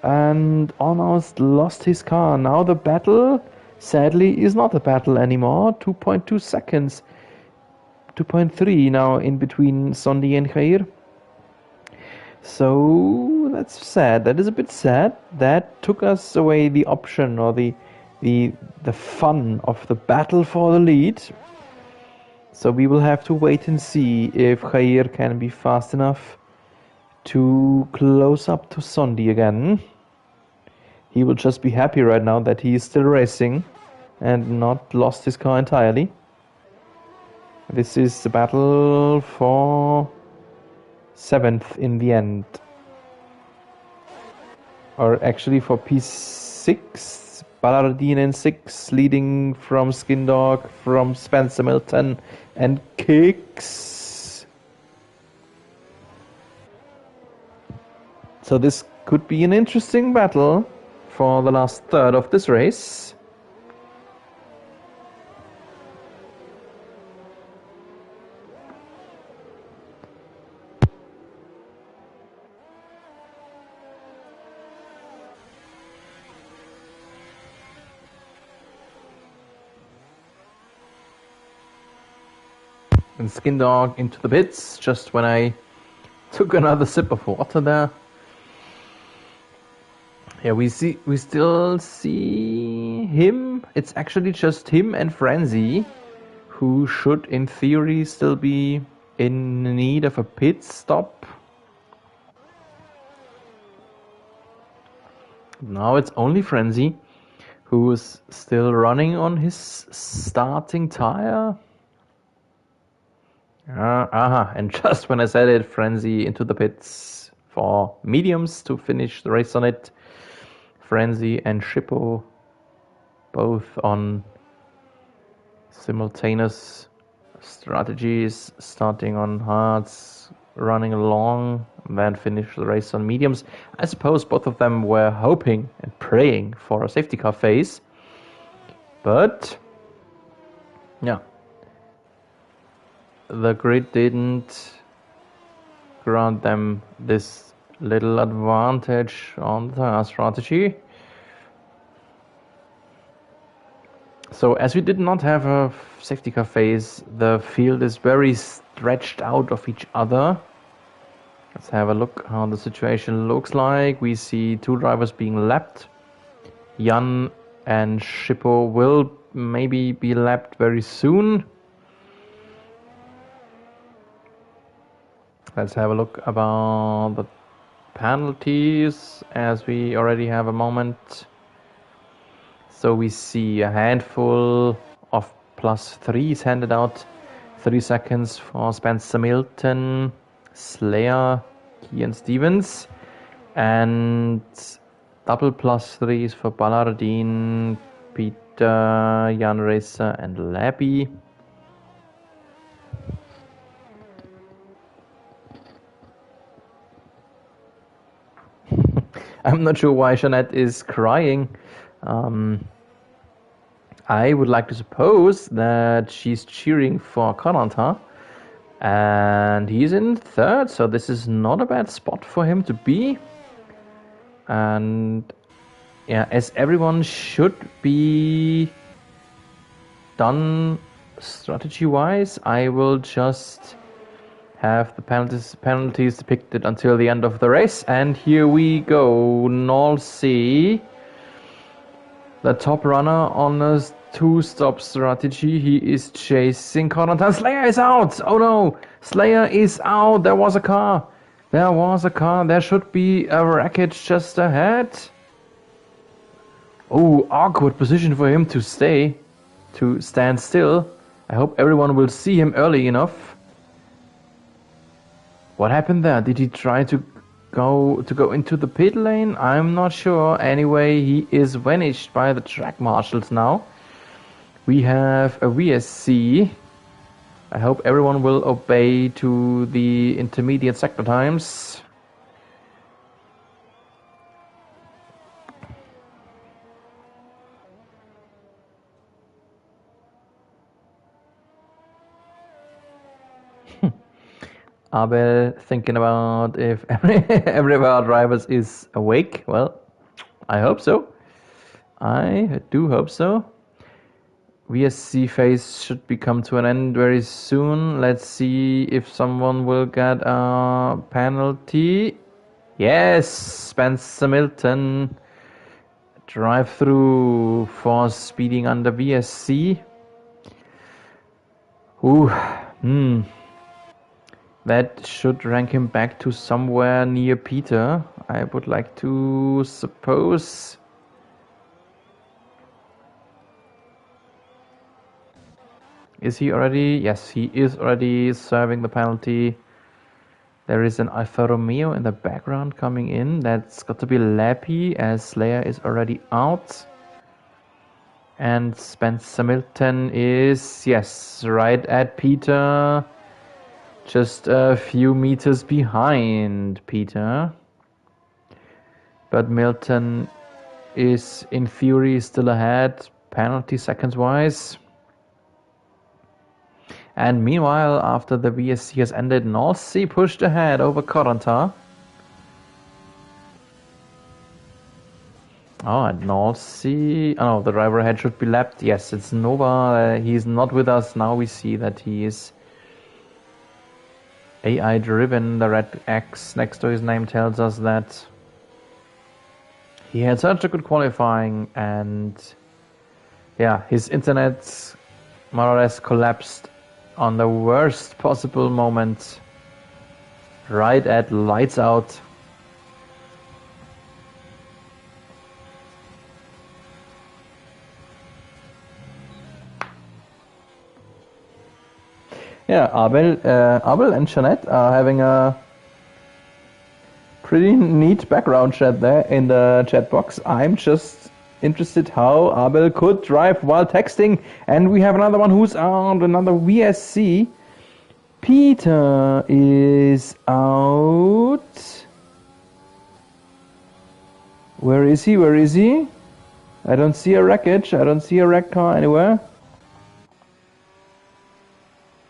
and almost lost his car. Now the battle, sadly, is not a battle anymore. 2.2 seconds. 2.3 now in between Sondi and Khair. So that's sad. That is a bit sad. That took us away the option or the fun of the battle for the lead. So we will have to wait and see if Khair can be fast enough to close up to Sondi again. He will just be happy right now that he is still racing and not lost his car entirely. This is the battle for 7th in the end. Or actually for P6, Ballardine in 6, leading from Skindog, from Spencer Milton and Kicks. So this could be an interesting battle for the last third of this race. And Skindog into the pits just when I took another sip of water there. Yeah, we still see him. It's actually just him and Frenzy, who should in theory still be in need of a pit stop. Now it's only Frenzy who is still running on his starting tire. And just when I said it, Frenzy into the pits for mediums to finish the race on it. Frenzy and Shippo both on simultaneous strategies, starting on hards, running along, and then finish the race on mediums. I suppose both of them were hoping and praying for a safety car phase, but yeah, the grid didn't grant them this little advantage on the tire strategy. So as we did not have a safety car phase, the field is very stretched out of each other. Let's have a look how the situation looks like. We see two drivers being lapped. Jan and Schippo will maybe be lapped very soon. Let's have a look about the penalties as we already have a moment. So we see a handful of +3s handed out. 3 seconds for Spencer Milton, Slayer, Kian Stevens, and double +3s for Ballardin, Peter, Jan Racer, and Labby. I'm not sure why Jeanette is crying. I would like to suppose that she's cheering for Corentin, and he's in third, so this is not a bad spot for him to be. And yeah, as everyone should be done strategy-wise, I will just have the penalties depicted until the end of the race. And here we go. Nolsey, the top runner on a two-stop strategy. He is chasing Corentin. Slayer is out! Oh no! Slayer is out! There was a car! There should be a wreckage just ahead. Oh, awkward position for him to stand still. I hope everyone will see him early enough. What happened there? Did he try to go into the pit lane? I'm not sure. Anyway, he is vanished by the track marshals now. We have a VSC. I hope everyone will obey to the intermediate sector times. Abel thinking about if every of our drivers is awake. Well, I hope so. I do hope so. VSC phase should be come to an end very soon. Let's see if someone will get a penalty. Yes, Spencer Milton. Drive through for speeding under VSC. That should rank him back to somewhere near Peter. I would like to suppose. Is he already? Yes, he is already serving the penalty. There is an Alfa Romeo in the background coming in. That's got to be Lappy, as Slayer is already out. And Spencer Milton is, yes, right at Peter. Just a few meters behind Peter. But Milton is, in theory, still ahead, penalty seconds-wise. And meanwhile, after the VSC has ended, Nolsey pushed ahead over Corentin. Oh, and Nolsey... Oh, the driver ahead should be lapped. Yes, it's Nova. He's not with us. Now we see that he is AI driven. The red X next to his name tells us that he had such a good qualifying, and yeah, his internet more or less collapsed on the worst possible moment, right at lights out. Yeah, Abel and Jeanette are having a pretty neat background chat there in the chat box. I'm just interested how Abel could drive while texting, and we have another one who's on another VSC. Peter is out. Where is he? Where is he? I don't see a wreckage. I don't see a wrecked car anywhere.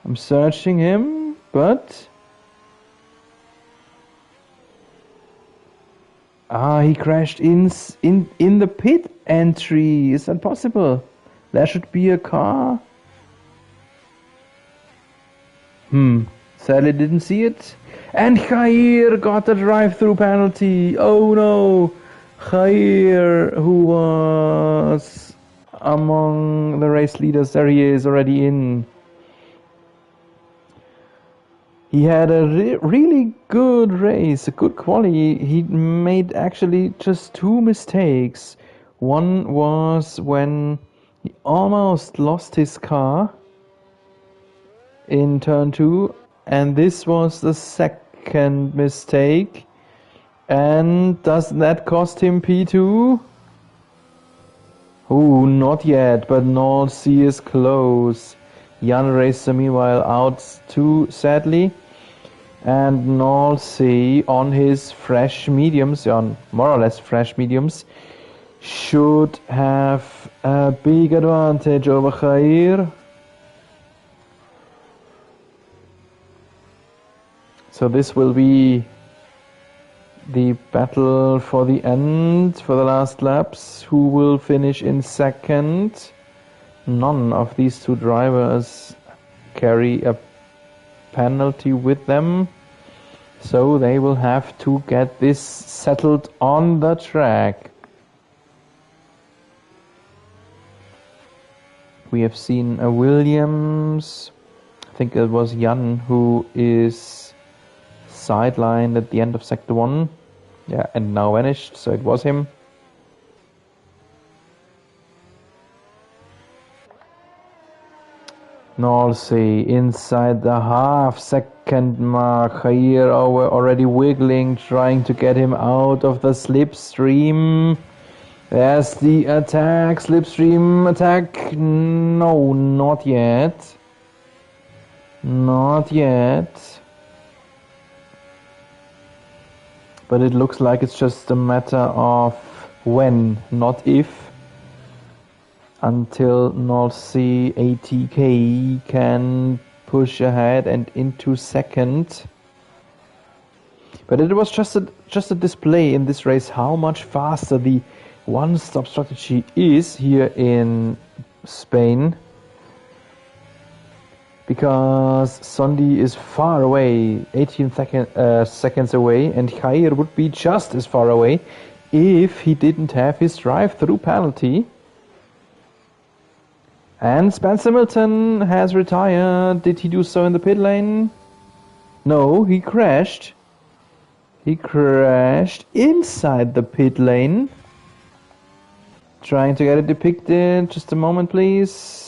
I'm searching him, but... he crashed in the pit entry. Is that possible? There should be a car. Sadly didn't see it. And Jair got the drive-through penalty. Oh no. Jair, who was among the race leaders, there he is already in. He had a really good race, a good quality. He made actually just 2 mistakes. One was when he almost lost his car in turn 2, and this was the second mistake. And does that cost him P2? Oh, not yet, but North Sea is close. Jan Racer meanwhile out too, sadly. And North Sea on his fresh mediums, on more or less fresh mediums, should have a big advantage over Jair. So this will be the battle for the end, for the last laps. Who will finish in second? None of these 2 drivers carry a penalty with them, so they will have to get this settled on the track. We have seen a Williams. I think it was Jan who is sidelined at the end of sector 1. Yeah, and now vanished, so it was him. Norsey inside the half-second mark. Jair already wiggling, trying to get him out of the slipstream. There's the attack, slipstream attack. No, not yet. Not yet. But it looks like it's just a matter of when, not if, until North Sea ATK can push ahead and into second. But it was just a display in this race how much faster the one-stop strategy is here in Spain. Because Sondi is far away, 18 seconds away, and Jair would be just as far away if he didn't have his drive-through penalty. And Spencer Milton has retired. Did he do so in the pit lane? No, he crashed. He crashed inside the pit lane. Trying to get it depicted. Just a moment, please.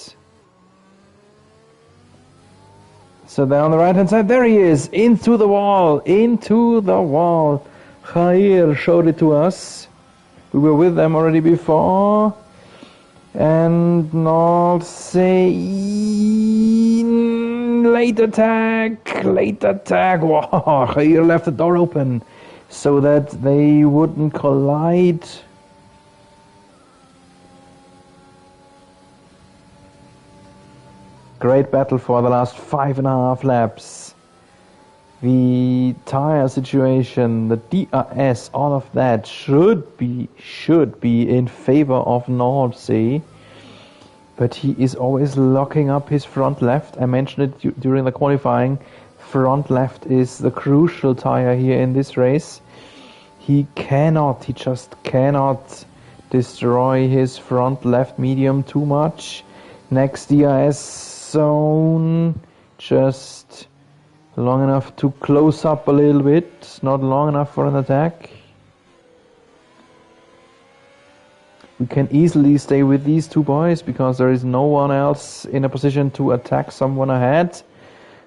So there on the right hand side, there he is. Into the wall. Into the wall. Jair showed it to us. We were with them already before. And North Sea, late attack. Wow, Jair left the door open so that they wouldn't collide. Great battle for the last 5.5 laps. The tire situation, the DRS, all of that should be in favor of North Sea. But he is always locking up his front left. I mentioned it during the qualifying. Front left is the crucial tire here in this race. He just cannot destroy his front left medium too much. Next DRS zone, just long enough to close up a little bit, not long enough for an attack. We can easily stay with these 2 boys because there is no one else in a position to attack someone ahead.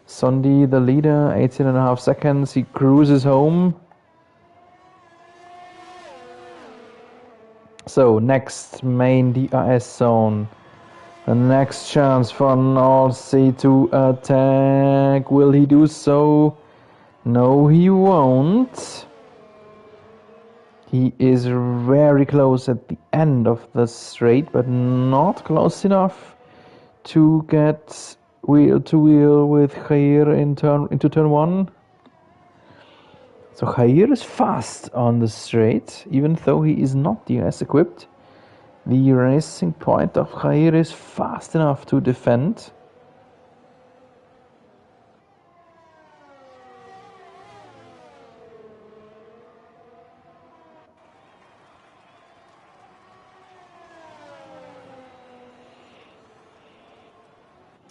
Sondi, the leader, 18.5 seconds. He cruises home. So next main DRS zone. The next chance for Nolsi to attack. Will he do so? No, he won't. He is very close at the end of the straight, but not close enough to get wheel to wheel with Khair into turn 1. So Khair is fast on the straight, even though he is not DS equipped. The racing point of Khair is fast enough to defend.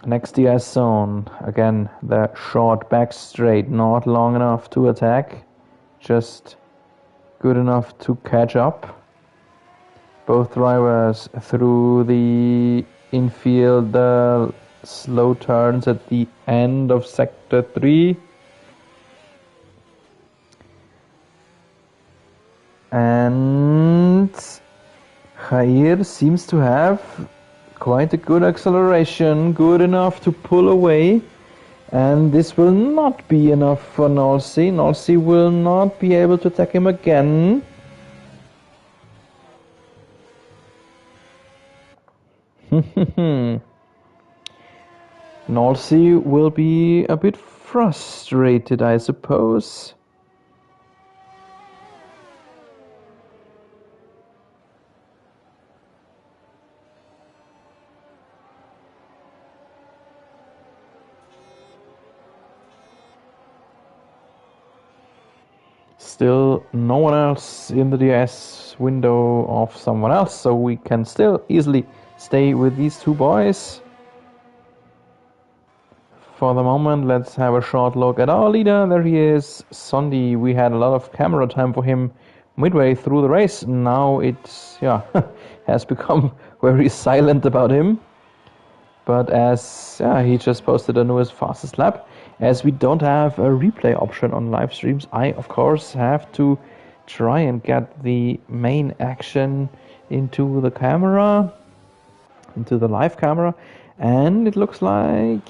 Next DS zone, again the short back straight, not long enough to attack, just good enough to catch up. Both drivers through the infield, the slow turns at the end of sector 3. And Khair seems to have quite a good acceleration, good enough to pull away. And this will not be enough for Nolsi. Nolsi will not be able to attack him again. Nolsi will be a bit frustrated, I suppose. Still no one else in the DS window of someone else, so we can still easily stay with these two boys. For the moment, let's have a short look at our leader. There he is, Sondi. We had a lot of camera time for him midway through the race. Now it's, has become very silent about him. But as he just posted a newest fastest lap, as we don't have a replay option on live streams, I of course have to try and get the main action into the camera, into the live camera, and it looks like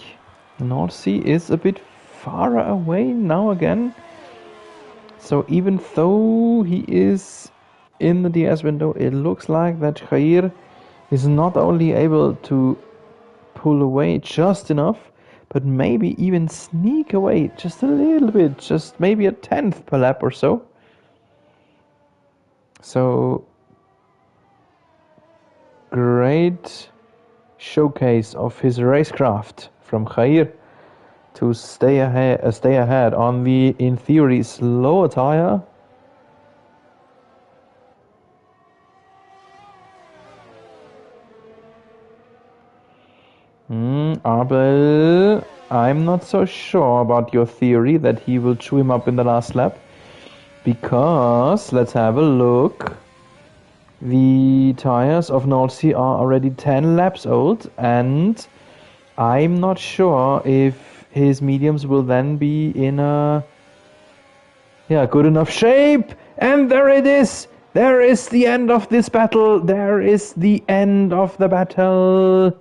Nolsi is a bit far away now again. So even though he is in the DS window, it looks like that Khair is not only able to pull away just enough, but maybe even sneak away just a little bit, just maybe a 10th per lap or so. So great showcase of his racecraft from Khair to stay ahead on the, in theory, slower tire. Abel, I'm not so sure about your theory that he will chew him up in the last lap, because let's have a look. The tires of Nolsi are already 10 laps old, and I'm not sure if his mediums will then be in a good enough shape. And there it is. There is the end of this battle. There is the end of the battle.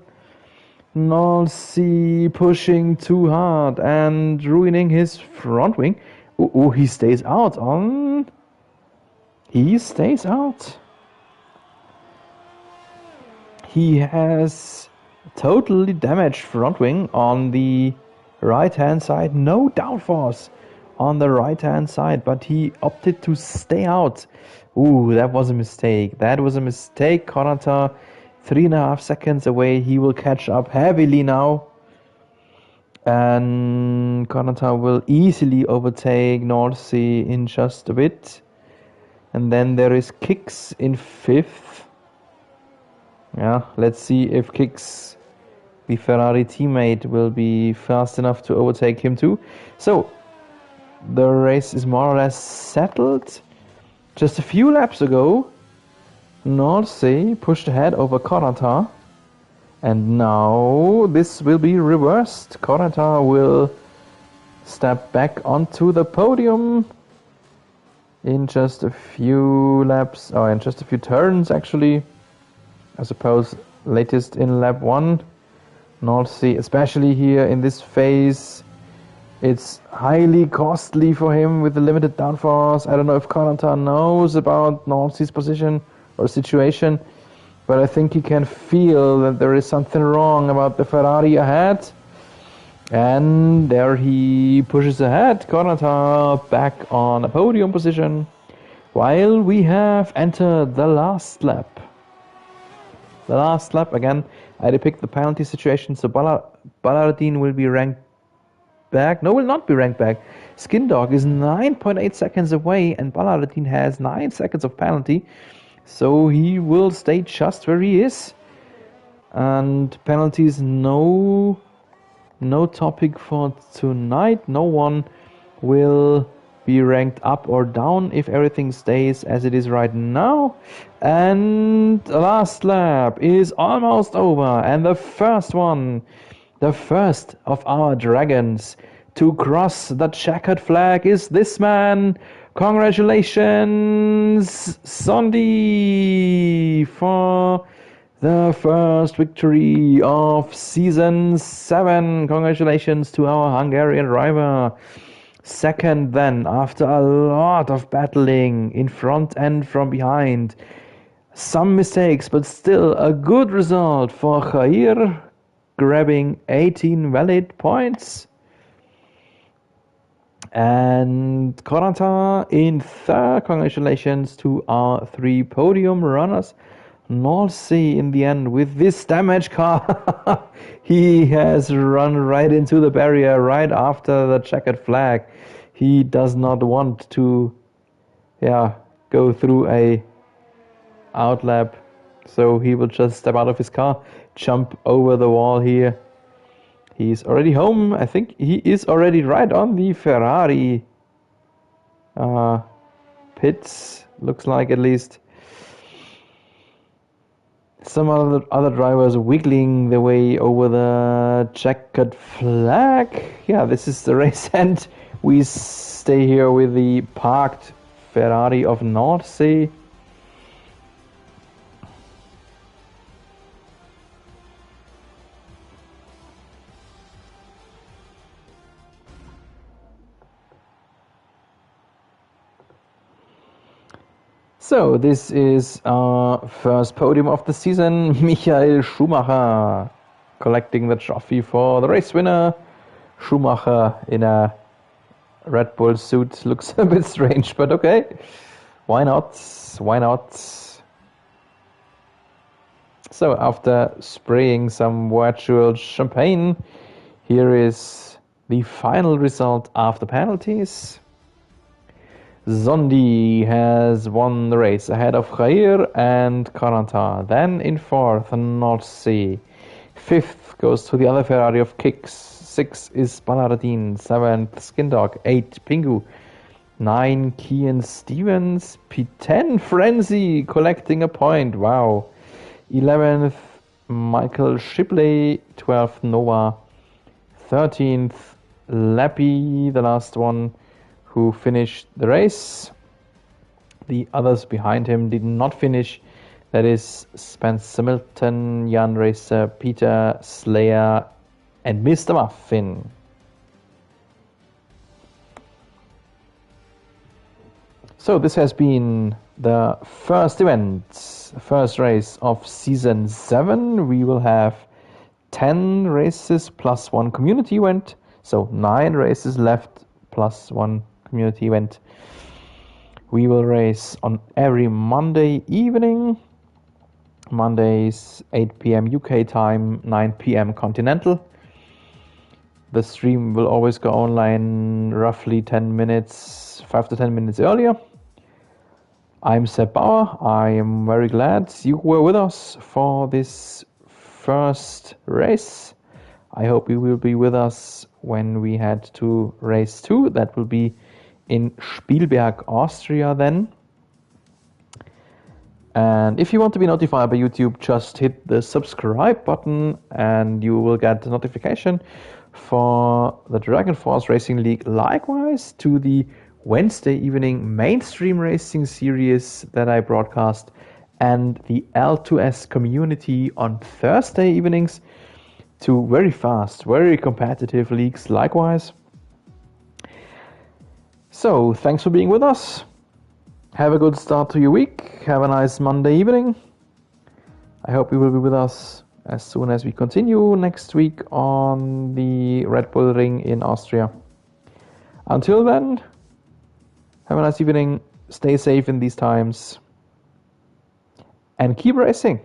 Nolsi pushing too hard and ruining his front wing. Oh, he stays out on... He stays out. He has totally damaged front wing on the right hand side. No downforce on the right hand side, but he opted to stay out. Ooh, that was a mistake. That was a mistake. Konata 3.5 seconds away. He will catch up heavily now. And Konata will easily overtake Nolsi in just a bit. And then there is Kicks in 5th. Yeah, let's see if Kicks, the Ferrari teammate, will be fast enough to overtake him too. So, the race is more or less settled. Just a few laps ago, Nolsi pushed ahead over Konata. And now this will be reversed. Konata will step back onto the podium in just a few laps, or in just a few turns actually. I suppose latest in lap 1. North Sea, especially here in this phase, it's highly costly for him with the limited downforce. I don't know if Corentin knows about North Sea's position or situation, but I think he can feel that there is something wrong about the Ferrari ahead. And there he pushes ahead, Corentin back on a podium position, while we have entered the last lap. The last lap, again, I depict the penalty situation, so Ballardin will be ranked back. No, will not be ranked back. Skindog is 9.8 seconds away, and Ballardin has 9 seconds of penalty, so he will stay just where he is. And penalties, no topic for tonight. No one will be ranked up or down if everything stays as it is right now. And the last lap is almost over, and the first of our dragons to cross the checkered flag is this man. Congratulations, Sondi, for the first victory of Season 7. Congratulations to our Hungarian driver. Second then, after a lot of battling in front and from behind. Some mistakes, but still a good result for Jair, grabbing 18 valid points. And Corentin in third. Congratulations to our 3 podium runners. North Sea in the end with this damaged car. He has run right into the barrier right after the checkered flag. He does not want to go through a outlap, so he will just step out of his car, jump over the wall here. He's already home. I think he is already right on the Ferrari pits, looks like, at least. Some other drivers wiggling their way over the checkered flag. Yeah, this is the race, and we stay here with the parked Ferrari of North Sea. So this is our first podium of the season. Michael Schumacher collecting the trophy for the race winner. Schumacher in a Red Bull suit looks a bit strange, but okay. Why not? Why not? So after spraying some virtual champagne, here is the final result after penalties. Zondi has won the race ahead of Jair and Corentin. Then in fourth, North Sea. Fifth goes to the other Ferrari of Kicks. 6 is Ballardin. 7th, Skindog. 8, Pingu. 9, Kian Stevens. P10, Frenzy collecting a point. Wow. 11th, Michael Shipley. 12th, Noah. 13th, Lappy, the last one who finished the race. The others behind him did not finish. That is Spencer Milton, Jan Racer, Peter Slayer, and Mr. Muffin. So this has been the first event, first race of Season 7. We will have 10 races plus 1 community event. So 9 races left plus 1 community event. We will race on every Monday evening. Mondays 8 p.m. UK time, 9 p.m. Continental. The stream will always go online roughly 5 to 10 minutes earlier. I'm Sepp Bauer. I am very glad you were with us for this first race. I hope you will be with us when we head to race 2. That will be in Spielberg, Austria then. And if you want to be notified by YouTube, just hit the subscribe button and you will get the notification for the Dragon Force Racing League. Likewise to the Wednesday evening mainstream racing series that I broadcast and the L2S community on Thursday evenings to very fast, very competitive leagues likewise. So, thanks for being with us. Have a good start to your week. Have a nice Monday evening. I hope you will be with us as soon as we continue next week on the Red Bull Ring in Austria. Until then, have a nice evening. Stay safe in these times. And keep racing.